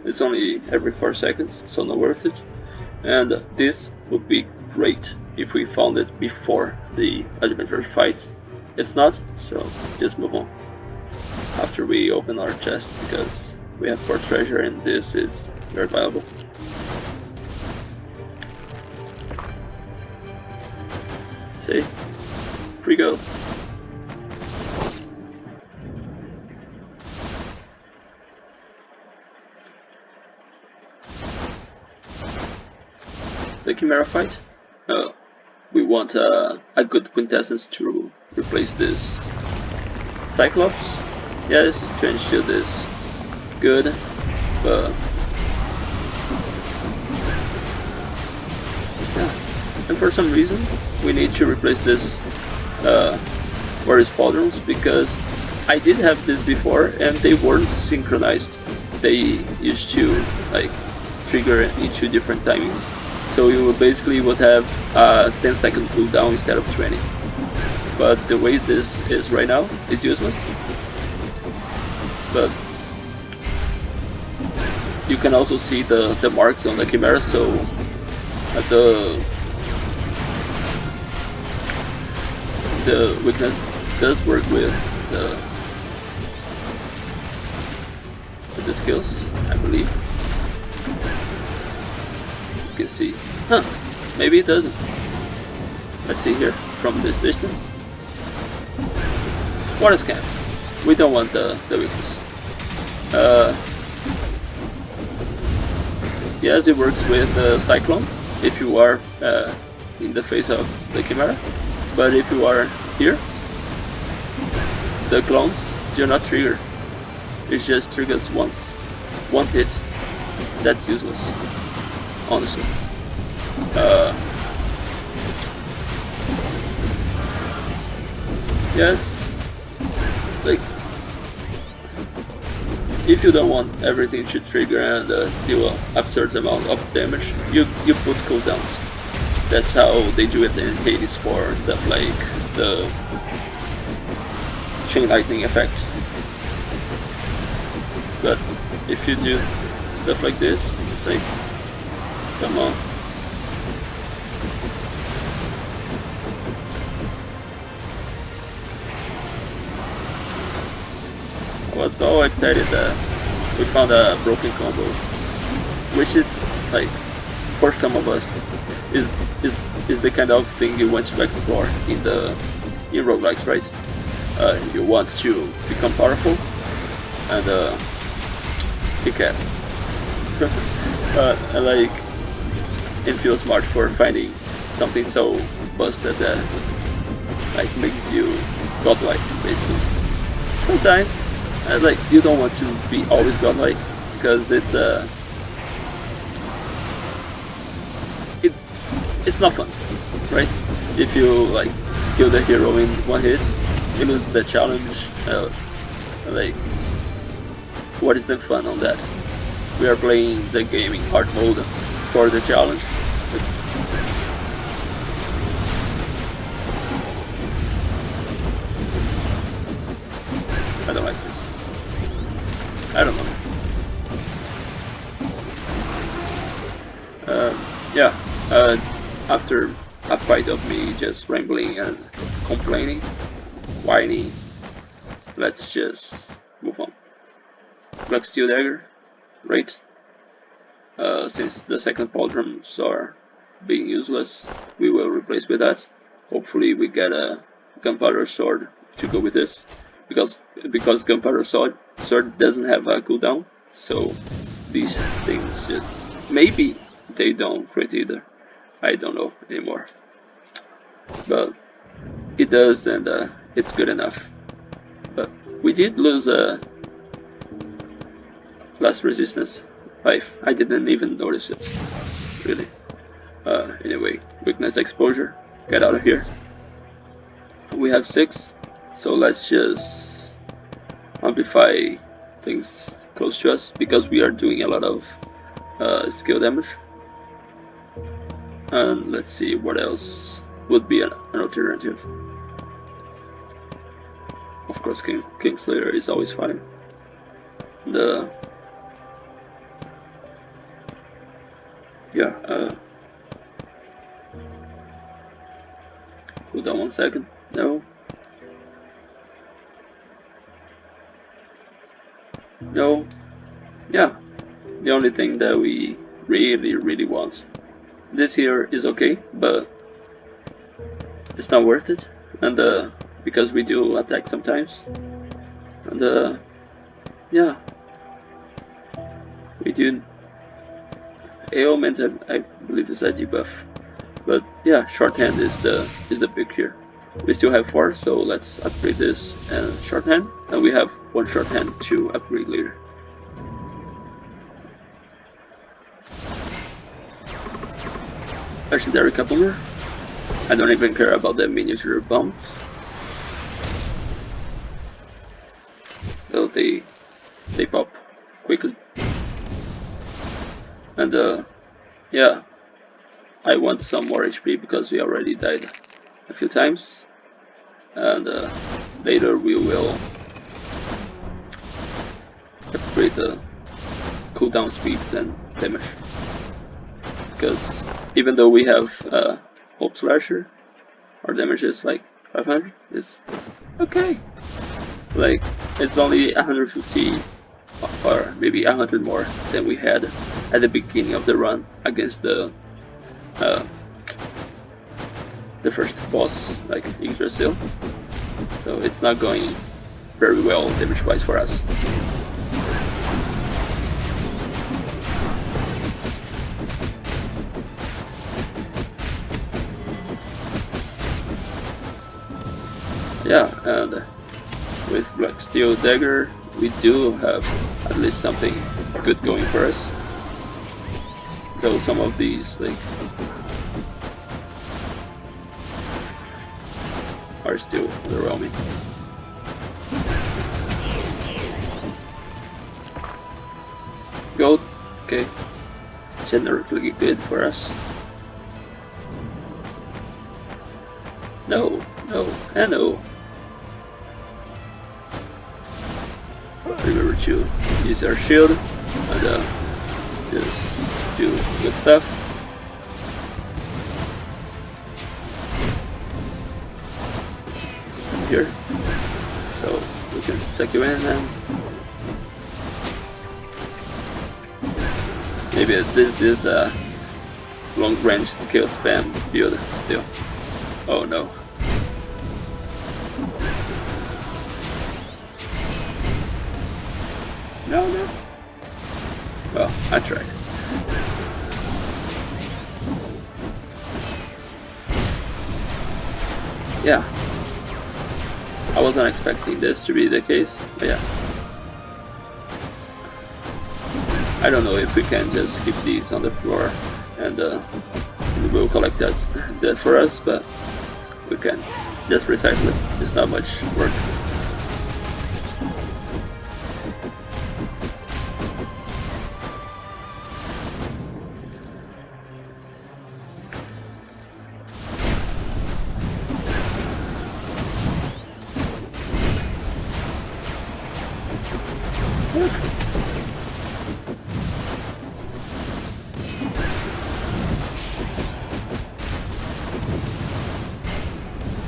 it's only every 4 seconds, so not worth it. And this would be great if we found it before the adventure fight. It's not, so just move on after we open our chest, because we have 4 treasure and this is very valuable. See? Free go. The Chimera fight? We want a good quintessence to replace this Cyclops. Yes, Trench Shield is good, but yeah. And for some reason, we need to replace this Warrior Pauldrons, because I did have this before and they weren't synchronized. They used to like trigger in 2 different timings, so you basically would have a 10-second cooldown instead of 20. But the way this is right now, it's useless. But you can also see the marks on the Chimera, so the weakness does work with the skills, I believe. You can see. Huh, maybe it doesn't. Let's see here, from this distance. Water scan. We don't want the weakness. Yes, it works with Cyclone if you are in the face of the Chimera, but if you are here, the clones do not trigger. It just triggers once, one hit. That's useless, honestly. Yes, like, if you don't want everything to trigger and deal an absurd amount of damage, you put cooldowns. That's how they do it in Hades for stuff like the chain lightning effect. But if you do stuff like this, it's like, come on. I was so excited that we found a broken combo, which is like, for some of us, is the kind of thing you want to explore in roguelikes, right? You want to become powerful and kick ass. Like, and feel smart for finding something so busted that like makes you godlike, basically. Sometimes, like, you don't want to be always godlike, because it's it's not fun, right? If you like kill the hero in 1 hit, you lose the challenge. Like, what is the fun on that? We are playing the game in hard mode for the challenge. I don't like this. I don't know. Yeah. After a fight of me just rambling and complaining, whining, let's just move on. Black Steel Dagger, right? Since the second pauldrons are being useless, we will replace with that. Hopefully we get a gunpowder sword to go with this, because gunpowder sword doesn't have a cooldown, so these things just, maybe they don't crit either. I don't know anymore, but it does, and it's good enough. But we did lose last resistance life. I didn't even notice it, really. Anyway, weakness exposure. Get out of here. We have 6, so let's just amplify things close to us, because we are doing a lot of skill damage. And let's see what else would be an alternative. Of course, Kingslayer is always fine. Yeah, second. No. No. Yeah. The only thing that we really want. This here is okay, but it's not worth it. And because we do attack sometimes. And yeah. We do ailment, I believe is a debuff. But yeah, shorthand is the pick here. We still have 4, so let's upgrade this and shorthand, and we have 1 shorthand to upgrade later. Legendary coupler. I don't even care about the miniature bombs. Though they pop quickly. And yeah. I want some more HP because we already died a few times, and later we will upgrade the cooldown speeds and damage. Because even though we have Hope Slasher, our damage is like 500. It's okay. Like it's only 150 or maybe 100 more than we had at the beginning of the run against the first boss, like Yggdrasil. So it's not going very well damage wise for us. Yeah, and with Black Steel Dagger we do have at least something good going for us. Though some of these like are still overwhelming. Gold, okay, generally good for us. No, and no. Remember to use our shield and just do good stuff. Here, so we can suck you in, and maybe this is a long-range skill spam build still. Oh no. No. Well, I tried. Yeah. I wasn't expecting this to be the case, but yeah. I don't know if we can just keep these on the floor and it will collect that for us, but we can just recycle it. It's not much work.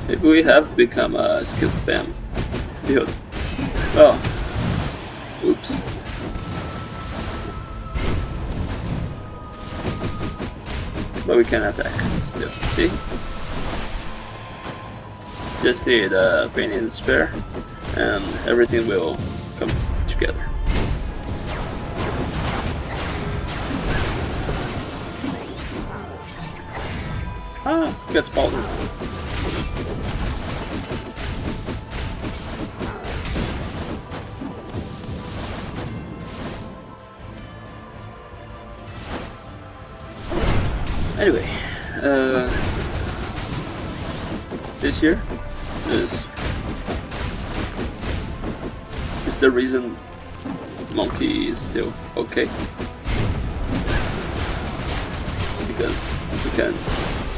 Maybe we have become a skill spam build. Oh, oops. But we can attack still. See? Just need a pain in the spare, and everything will come together. Ah, gets powder. Anyway, this here is the reason Monkey is still okay, because we can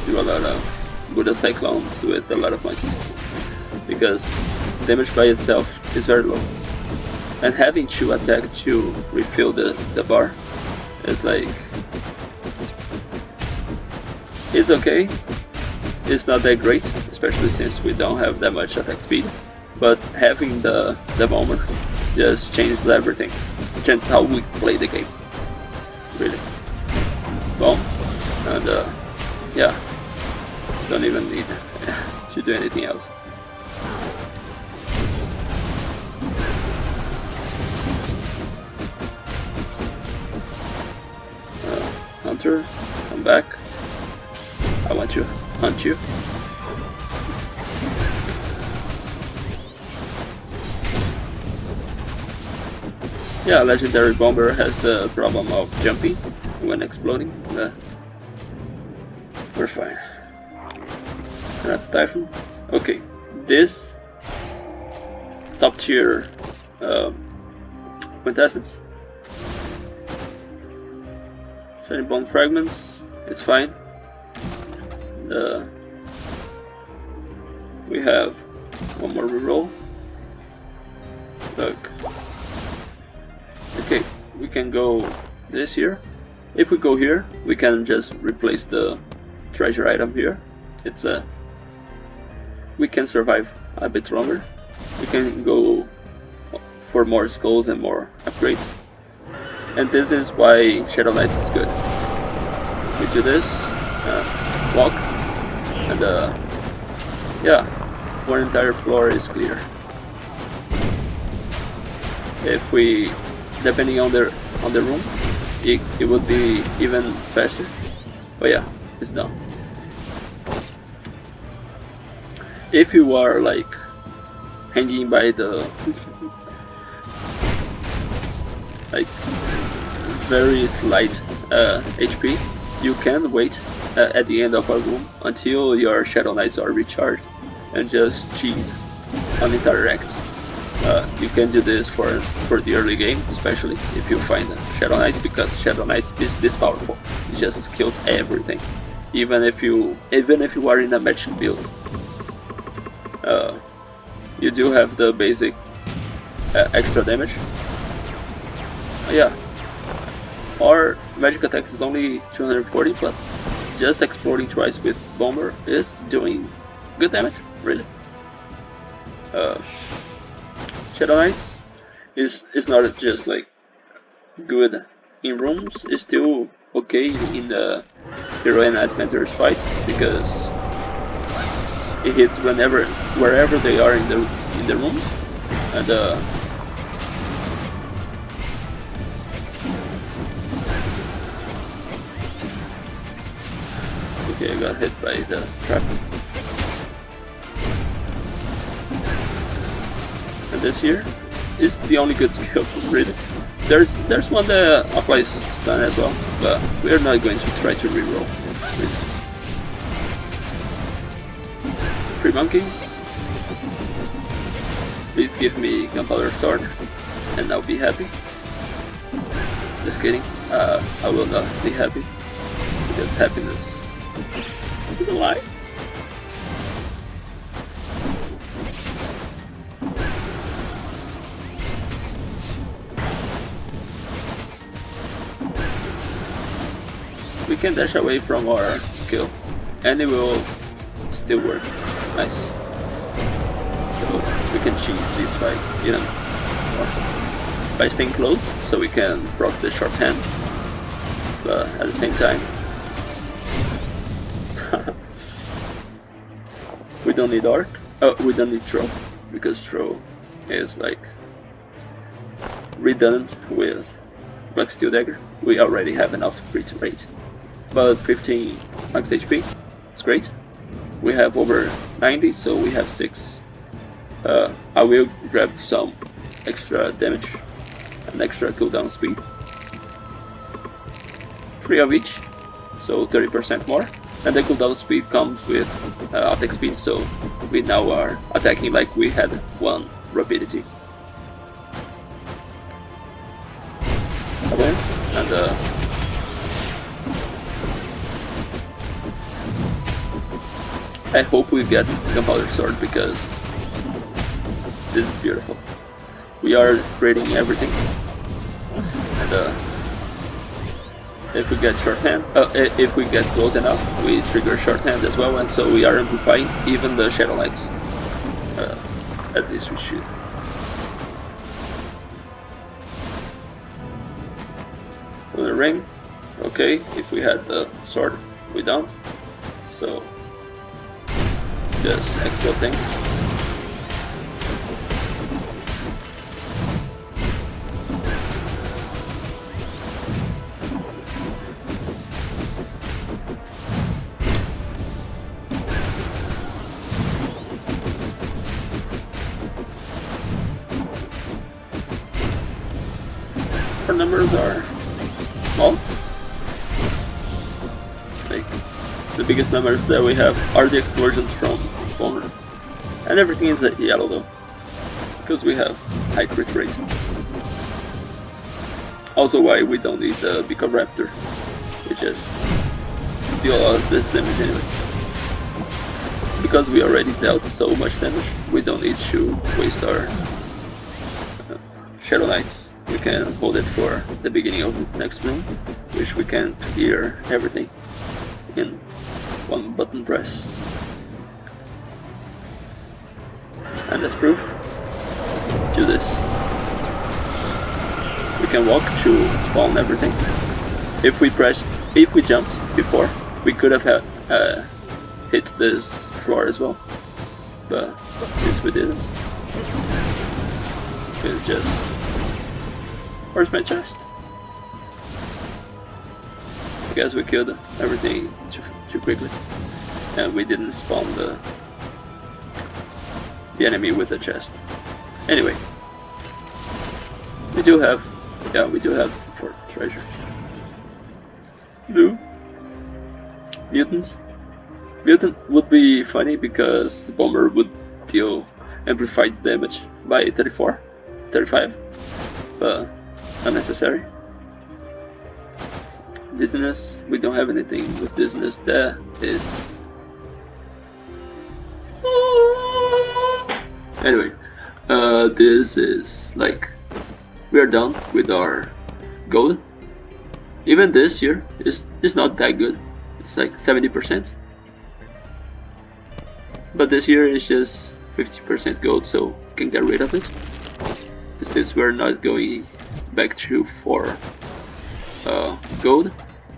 do a lot of Buddha Cyclones with a lot of monkeys, because damage by itself is very low, and having to attack to refill the bar is like, it's okay, is not that great, especially since we don't have that much attack speed. But having the bomber just changes everything. It changes how we play the game. Really. Boom. And yeah, don't even need to do anything else. Hunter, come back. I want to hunt you. Yeah, legendary bomber has the problem of jumping when exploding. We're fine. That's Typhon. Okay, this top tier quintessence. Shiny bone fragments is fine. We have one more reroll. Look. Okay, we can go this here. If we go here, we can just replace the treasure item here. It's we can survive a bit longer. We can go for more skulls and more upgrades. And this is why Shadow Knights is good. We do this, walk, and yeah, one entire floor is clear. If we, depending on the room, it would be even faster. But yeah, it's done. If you are like hanging by the like very slight HP, you can wait at the end of a room until your Shadow Knights are recharged and just cheese on interact. You can do this for the early game, especially if you find Shadow Knights, because Shadow Knights is this powerful. It just kills everything, even if you are in a matching build. You do have the basic extra damage. Yeah, our magic attack is only 240, but just exploding twice with bomber is doing good damage, really. Shadow Knights is not just like good in rooms, it's still okay in the hero and adventurers fight, because it hits wherever they are in the room, and okay, I got hit by the trap. And this here is the only good skill, really. There's one that applies stun as well, but we're not going to try to reroll. Free monkeys. Please give me Gunpowder Sword, and I'll be happy. Just kidding. I will not be happy, because happiness is a lie. We can dash away from our skill, and it will still work. Nice. So we can cheese these fights even more by staying close, so we can proc the short hand, but at the same time we don't need arc. Oh, we don't need throw, because throw is like redundant with Black Steel Dagger. We already have enough crit rate. But 15 max HP, it's great. We have over 90, so we have 6. I will grab some extra damage and extra cooldown speed. 3 of each, so 30% more. And the cooldown speed comes with attack speed, so we now are attacking like we had 1 rapidity. Okay, and I hope we get Gunpowder Sword, because this is beautiful. We are creating everything, and if we get shorthand, if we get close enough, we trigger shorthand as well, and so we are amplifying even the Shadow Knights. At least we should. On the ring, okay. If we had the sword, we don't. So just explode things. Our numbers are small. Like, the biggest numbers that we have are the explosions from Bomber. And everything is at yellow though, because we have high crit rate. Also why we don't need the Raptor. We just deal a lot of this damage anyway. Because we already dealt so much damage, we don't need to waste our Shadow Knights. We can hold it for the beginning of the next room, which we can clear everything in one button press. And as proof, let's do this. We can walk to spawn everything. If we jumped before, we could have hit this floor as well. But since we didn't, we'll just... Where's my chest? I guess we killed everything too quickly, and we didn't spawn the enemy with a chest. Anyway, we do have for treasure. Blue mutants. Mutant would be funny because Bomber would deal amplified damage by 35, but unnecessary. Dizziness, we don't have anything with dizziness. That is... Anyway, this is like, we are done with our gold. Even this here is not that good. It's like 70%. But this here is just 50% gold, so we can get rid of it. Since we're not going back to for gold,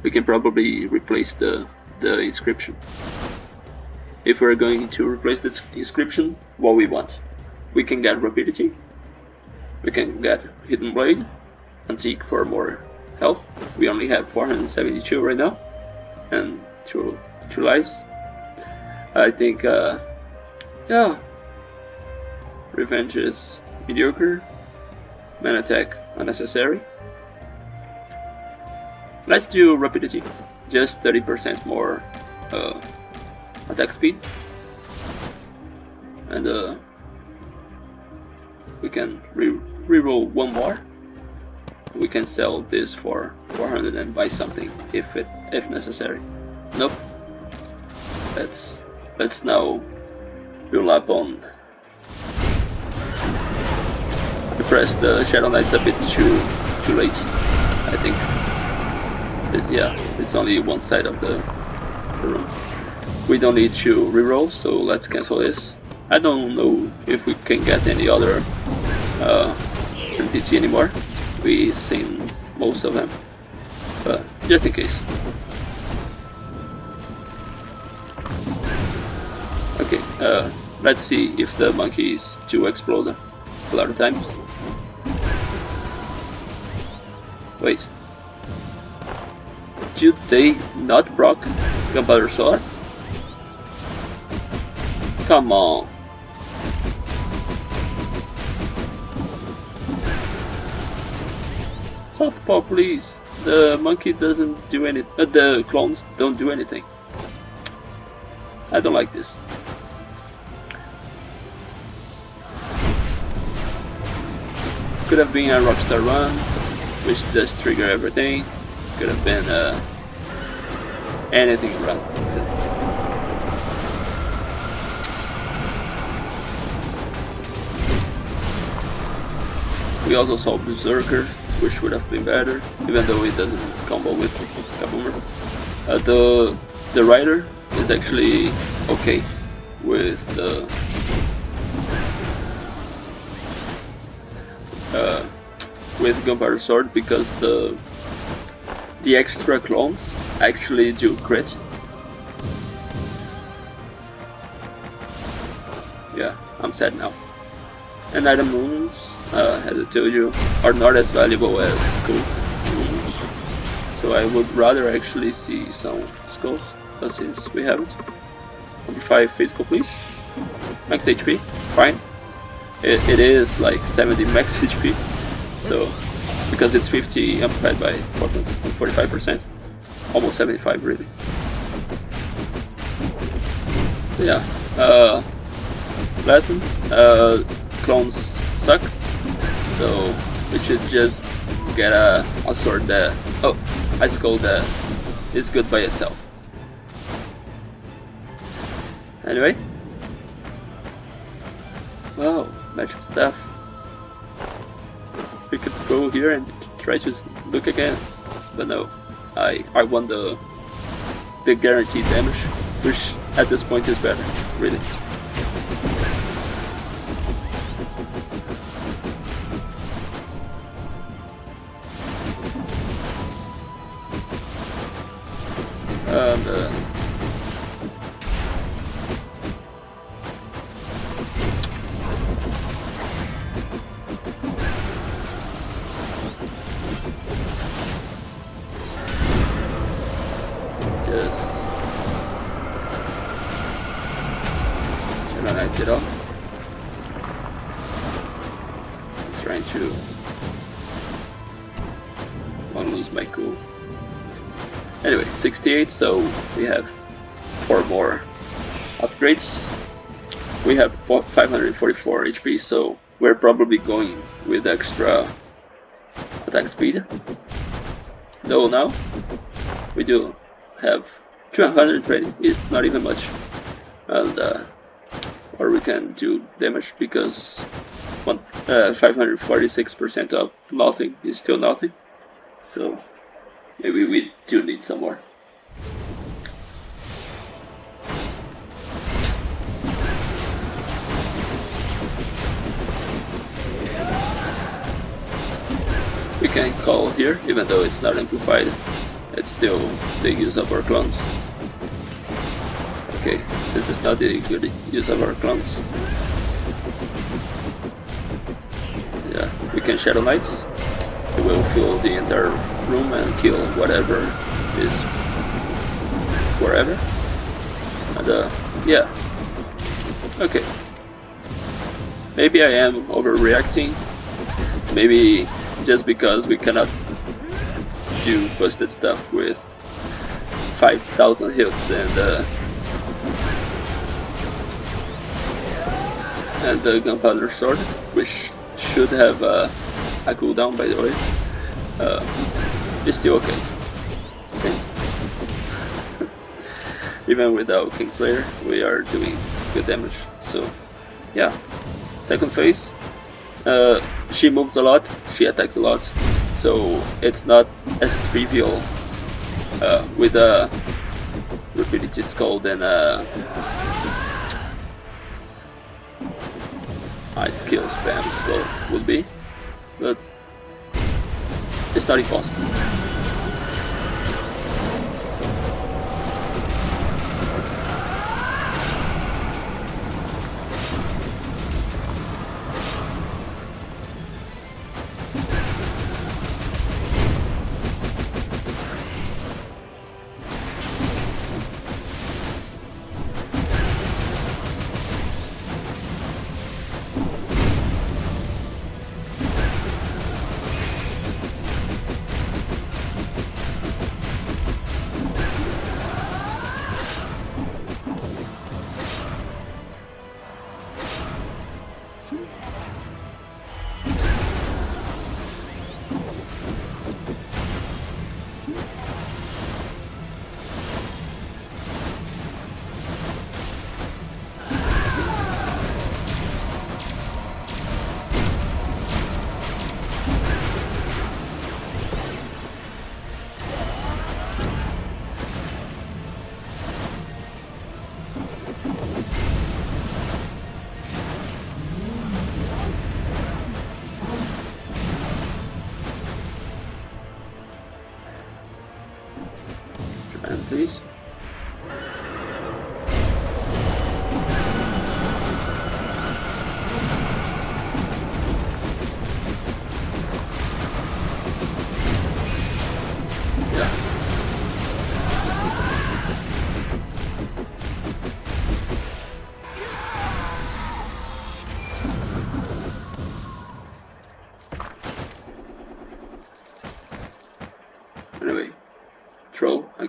we can probably replace the inscription. If we're going to replace this inscription, what we want, we can get rapidity, we can get hidden blade, antique for more health. We only have 472 right now, and two lives. I think yeah, revenge is mediocre. Man attack unnecessary. Let's do rapidity, just 30% more attack speed, and we can reroll one more. We can sell this for 400 and buy something if necessary. Nope. Let's now build up on. We pressed the Shadow Knights a bit too late, I think. But yeah, it's only one side of the room. We don't need to reroll, so let's cancel this. I don't know if we can get any other NPC anymore. We've seen most of them, but just in case. Okay, let's see if the monkeys do explode a lot of times. Wait. Did they not proc Gunpowder Sword? Come on. Southpaw, please. The monkey doesn't do any. The clones don't do anything. I don't like this. Could have been a Rockstar run, which does trigger everything. Could have been anything run. We also saw Berserker, which would have been better, even though it doesn't combo with Kaboomer. The Rider is actually okay with the Gunpowder Sword because the extra clones actually do crit. Yeah, I'm sad now. And item moons, as I told you, are not as valuable as Skul moons. So I would rather actually see some skulls, but since we haven't. Number 5 physical, please. Max HP, fine. It is like 70 max HP, so because it's 50 amplified by 45%, almost 75 really. So yeah, lesson, clones suck, so we should just get a sword that, Ice Skull that is good by itself. Anyway, wow, magic stuff. We could go here and try to look again, but no, I want the guaranteed damage, which at this point is better, really. And just generalize it all. I'm trying to not lose my cool. Anyway, 68, so we have 4 more upgrades. We have 544 HP, so we're probably going with extra attack speed. Though now we do have 220, it's not even much, and or we can do damage because 546% of nothing is still nothing, so maybe we do need some more. We can call here, even though it's not amplified. It's still the use of our clones. Okay, this is not the good use of our clones. Yeah, we can Shadow Knights. It will fill the entire room and kill whatever is wherever. And yeah. Okay. Maybe I am overreacting. Maybe just because we cannot do busted stuff with 5,000 hits and the Gunpowder Sword, which should have a cooldown, by the way, is still okay. Same. Even without Kingslayer, we are doing good damage. So yeah, second phase. She moves a lot, she attacks a lot, so it's not as trivial with a Rapidity Skull than a Ice Kill Spam Skull would be, but it's not impossible.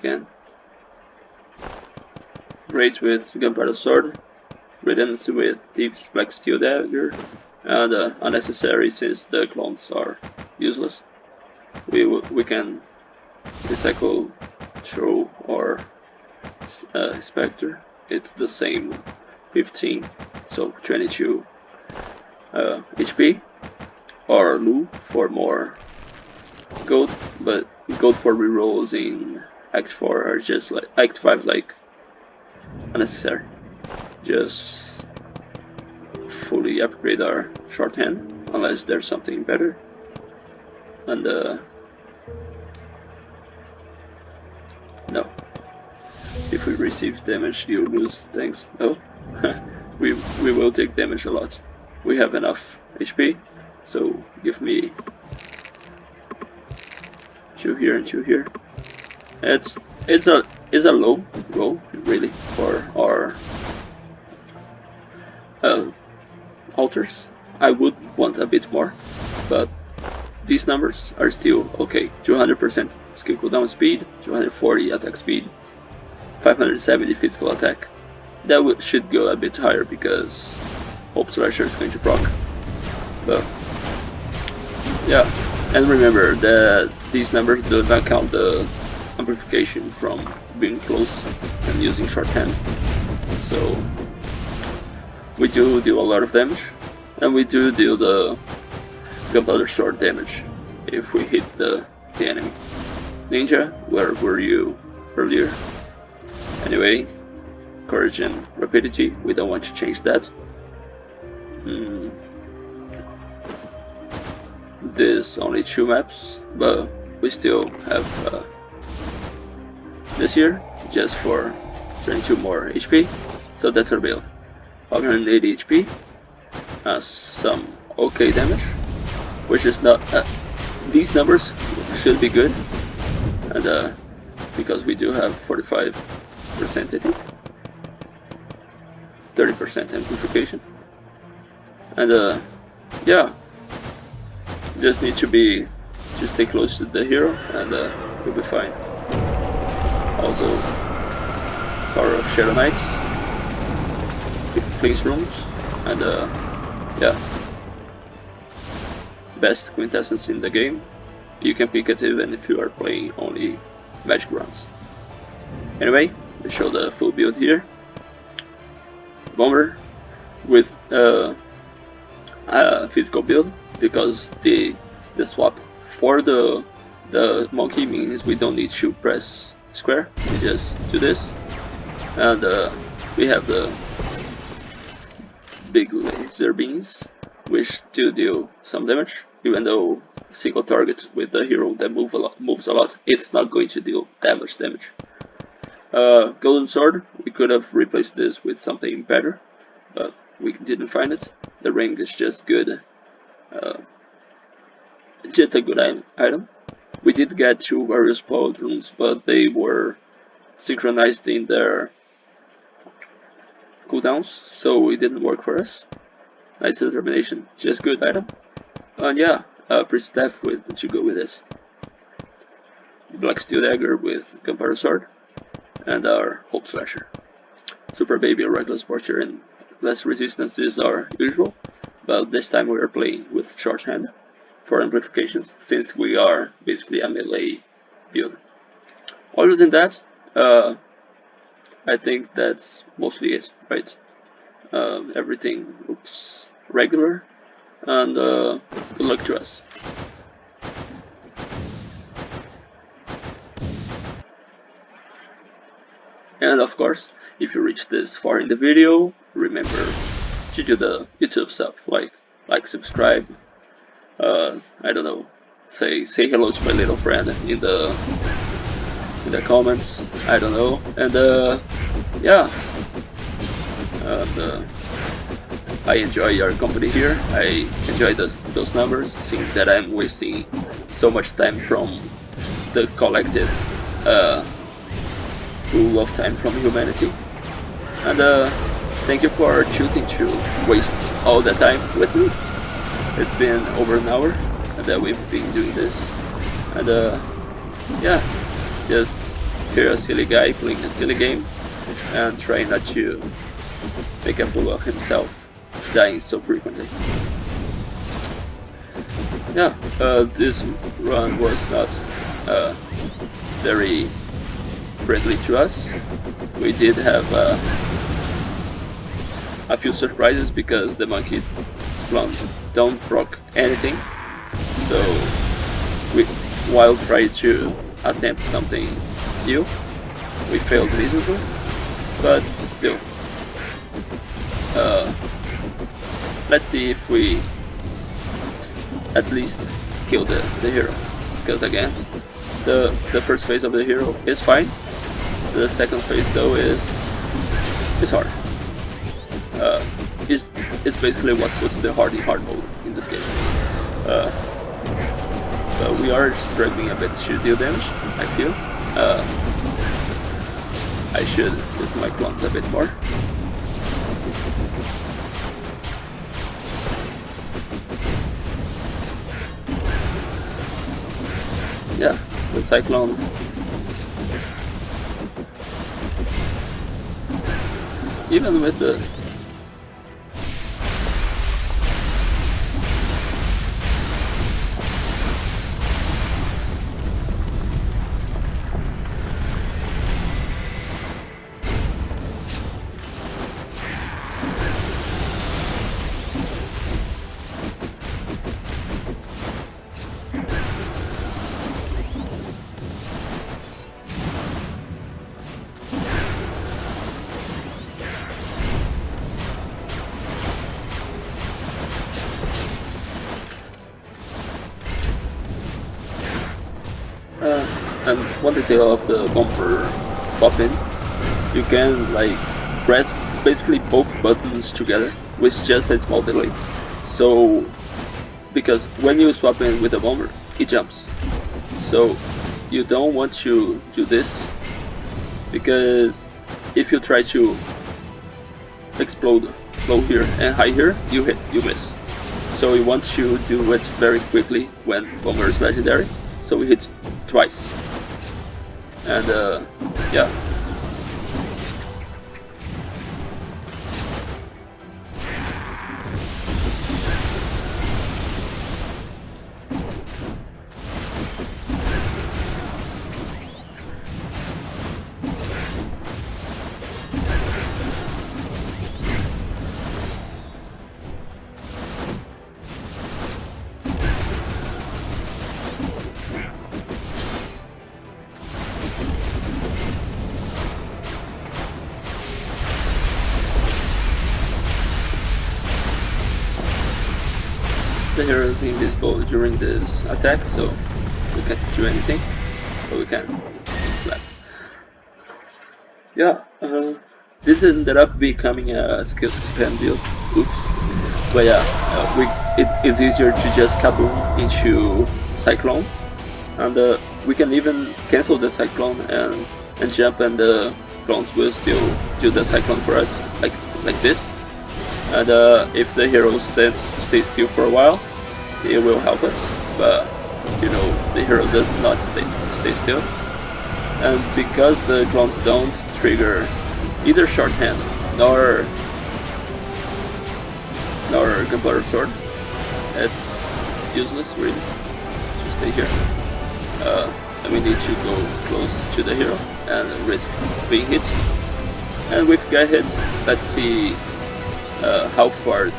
again. Rage with Gunpowder Sword, Redundancy with Thieves Black Steel Dagger, and unnecessary since the clones are useless. We can recycle Throw or Spectre. It's the same 15, so 22 HP, or Lu for more gold, but gold for rerolls in Act 4 are just like Act 5, like unnecessary. Just fully upgrade our shorthand unless there's something better. And no, if we receive damage you lose things. No. we will take damage a lot. We have enough HP, so give me 2 here and 2 here. It's a low roll really for our altars. I would want a bit more, but these numbers are still okay. 200% skill cooldown speed, 240 attack speed, 570 physical attack. That should go a bit higher because Hope Slasher is going to proc. But yeah, and remember that these numbers do not count the amplification from being close and using shorthand. So we do deal a lot of damage, and we do deal the Gunpowder Sword damage if we hit the enemy. Ninja, where were you earlier? Anyway, courage and rapidity, we don't want to change that. There's only 2 maps, but we still have this here just for 22 more HP, so that's our build. 580 HP, some okay damage, which is not these numbers should be good, and because we do have 45% I think, 30% amplification, and yeah, just need to stay close to the hero and we'll be fine. Also, Power of Shadow Knights, Cleanse Rooms, and yeah, best quintessence in the game. You can pick it even if you are playing only magic rounds. Anyway, we show the full build here. Bomber with physical build, because the swap for the monkey means we don't need to press square, we just do this, and we have the big laser beams, which do deal some damage, even though single target with the hero that moves a lot, it's not going to deal that much damage. Golden Sword, we could have replaced this with something better, but we didn't find it. The ring is just good, just a good item. We did get 2 various powered runes, but they were synchronized in their cooldowns, so it didn't work for us. Nice determination, just good item. And yeah, Priest Death to go with this. Black Steel Dagger with Gunpowder Sword, and our Hope Slasher. Super Baby, Reckless Porcher, and less resistance is our usual, but this time we are playing with shorthand for amplifications, since we are basically a melee build. Other than that, I think that's mostly it, right? Everything looks regular, and good luck to us. And of course, if you reach this far in the video, remember to do the YouTube stuff, like subscribe, I don't know, say hello to my little friend in the comments, I don't know, and yeah, I enjoy your company here. I enjoy those numbers, seeing that I'm wasting so much time from the collective pool of time from humanity, and thank you for choosing to waste all the time with me. It's been over an hour that we've been doing this, and yeah, just Here's a silly guy playing a silly game and trying not to make a fool of himself, dying so frequently. Yeah, this run was not very friendly to us. We did have a few surprises because the monkey clones don't proc anything. So we, while trying to attempt something new, we failed miserably. But still, let's see if we at least kill the hero. Because again, the first phase of the hero is fine. The second phase though is hard. It's basically what puts the hard in hard mode in this game. But we are struggling a bit to deal damage, I feel. I should use my clones a bit more. Yeah, the cyclone. Even with the and one detail of the bumper swapping, you can like press basically both buttons together with just a small delay. So because when you swap in with the bomber, it jumps. So you don't want to do this, because if you try to explode low here and high here, you miss. So you want to do it very quickly when bomber is legendary. So we hit twice, and yeah. The hero is invisible during this attack, so we can't do anything, but we can slap. Yeah, this ended up becoming a skills pen build. Oops. But yeah, it's easier to just kaboom into Cyclone, and we can even cancel the Cyclone and jump, and the clones will still do the Cyclone for us, like this. And if the hero stays still for a while, it will help us. But you know, the hero does not stay still, and because the clones don't trigger either shorthand nor gunpowder sword, it's useless really to stay here. And we need to go close to the hero and risk being hit. And we've got hit. Let's see how far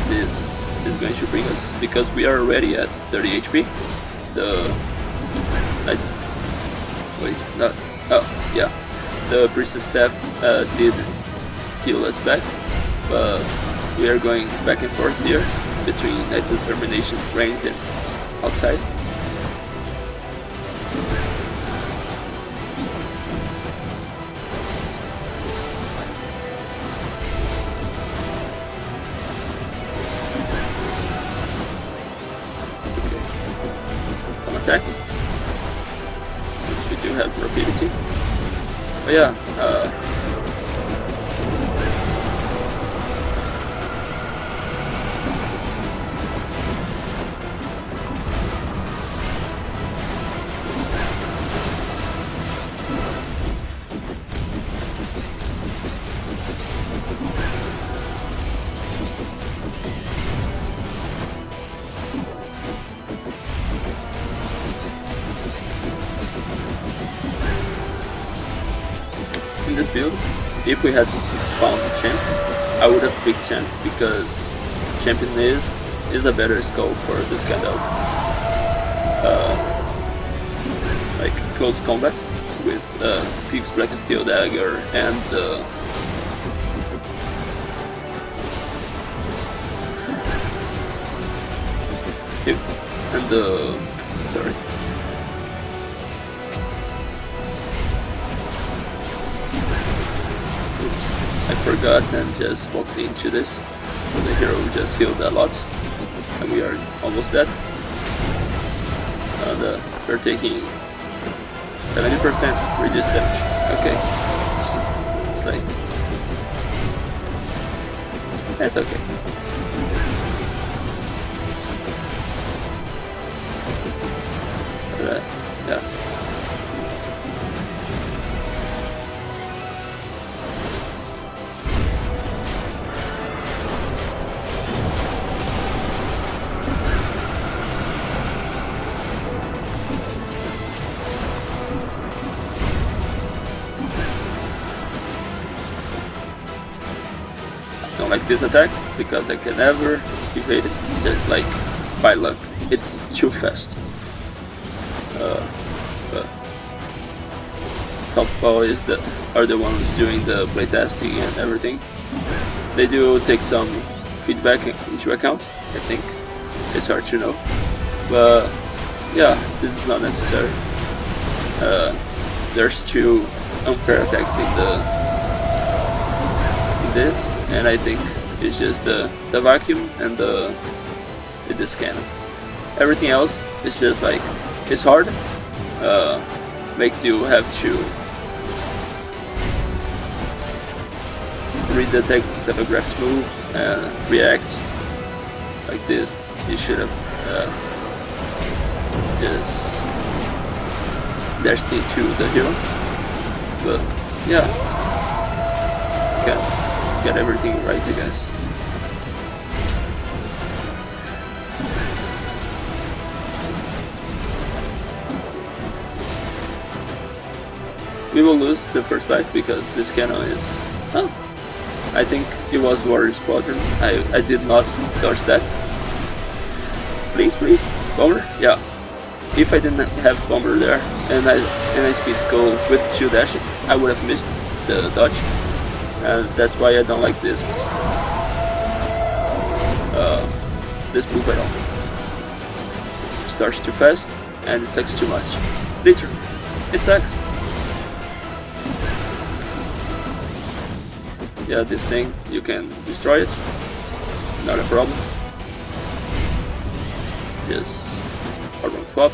this is going to bring us, because we are already at 30 HP. The priestess staff did heal us back, but we are going back and forth here between Night Determination range and outside. Attacks, since we do have rapidity. But yeah, this build, if we had found Champ, I would have picked Champ because Champion is a better Skul for this kind of like close combat with Thieves Black Steel Dagger and sorry. Oops, I forgot and just walked into this. So the hero just healed a lot, and we are almost dead. And we're taking 70% reduced damage. Okay, it's like it's okay. Yeah. Don't like this attack because I can never evade it, just like by luck. It's too fast. But Southpaw are the ones doing the playtesting and everything. They do take some feedback into account, I think. It's hard to know. But yeah, this is not necessary. There's two unfair attacks in this, and I think it's just the vacuum and this cannon. Everything else is just like, it's hard, makes you have to read the telegraphed move and react like this. You should have just dashed into the hero, but yeah, can't get everything right, I guess. We will lose the first life because this cannon is... oh, I think it was Warrior Squadron. I did not dodge that. Please, please, Bomber? Yeah. If I didn't have Bomber there and I speed Skul with 2 dashes, I would have missed the dodge. And that's why I don't like this move at all. It starts too fast and it sucks too much. Literally, it sucks. Yeah, this thing, you can destroy it, not a problem. Just carbon flop.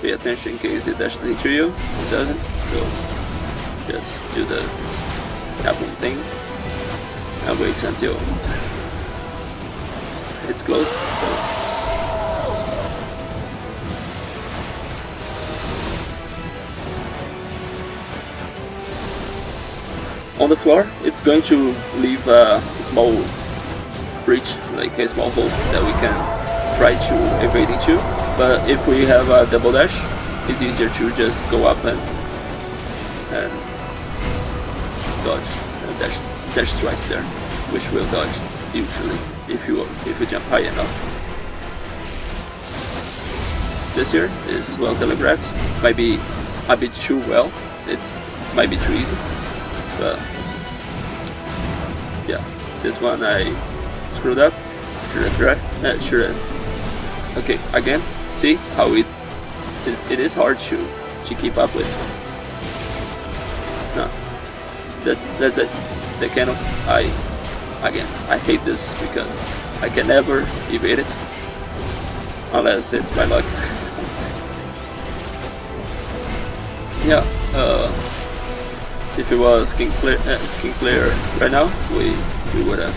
Pay attention in case it dashes into you. It doesn't, so just do the Kaboom thing and wait until it's close. So on the floor, it's going to leave a small breach, like a small hole that we can try to evade into. But if we have a double dash, it's easier to just go up and dodge and dash twice there, which will dodge usually if you jump high enough. This here is well telegraphed. Might be a bit too well. It might be too easy. But yeah, this one I screwed up. Should have. Okay, again, see how it is hard to keep up with. No, that's it. The cannon. I hate this because I can never evade it unless it's by luck. Yeah. If it was Kingslayer right now, we would have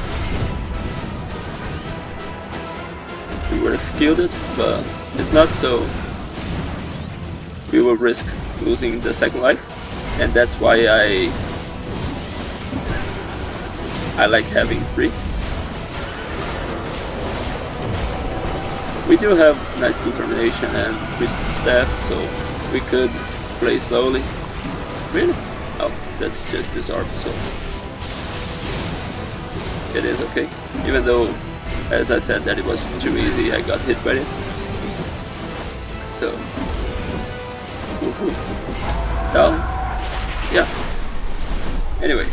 killed it, but it's not, so we will risk losing the second life, and that's why I like having 3. We do have nice determination and priest staff, so we could play slowly. Really? Oh. that's just bizarre, so it is okay. Even though, as I said, that it was too easy, I got hit by it. So, down, yeah. Anyway,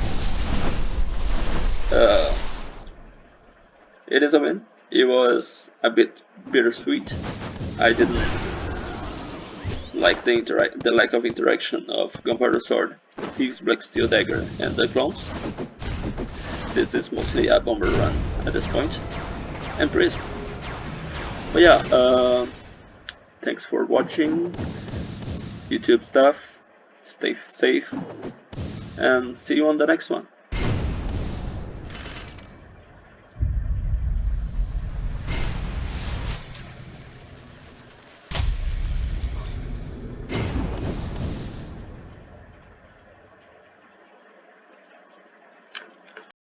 it is a win. It was a bit bittersweet. I didn't like the lack of interaction of Gunpowder Sword, Thieves Black Steel Dagger, and the clones. This is mostly a bomber run at this point, and Prism. But yeah, thanks for watching YouTube stuff, stay safe, and see you on the next one.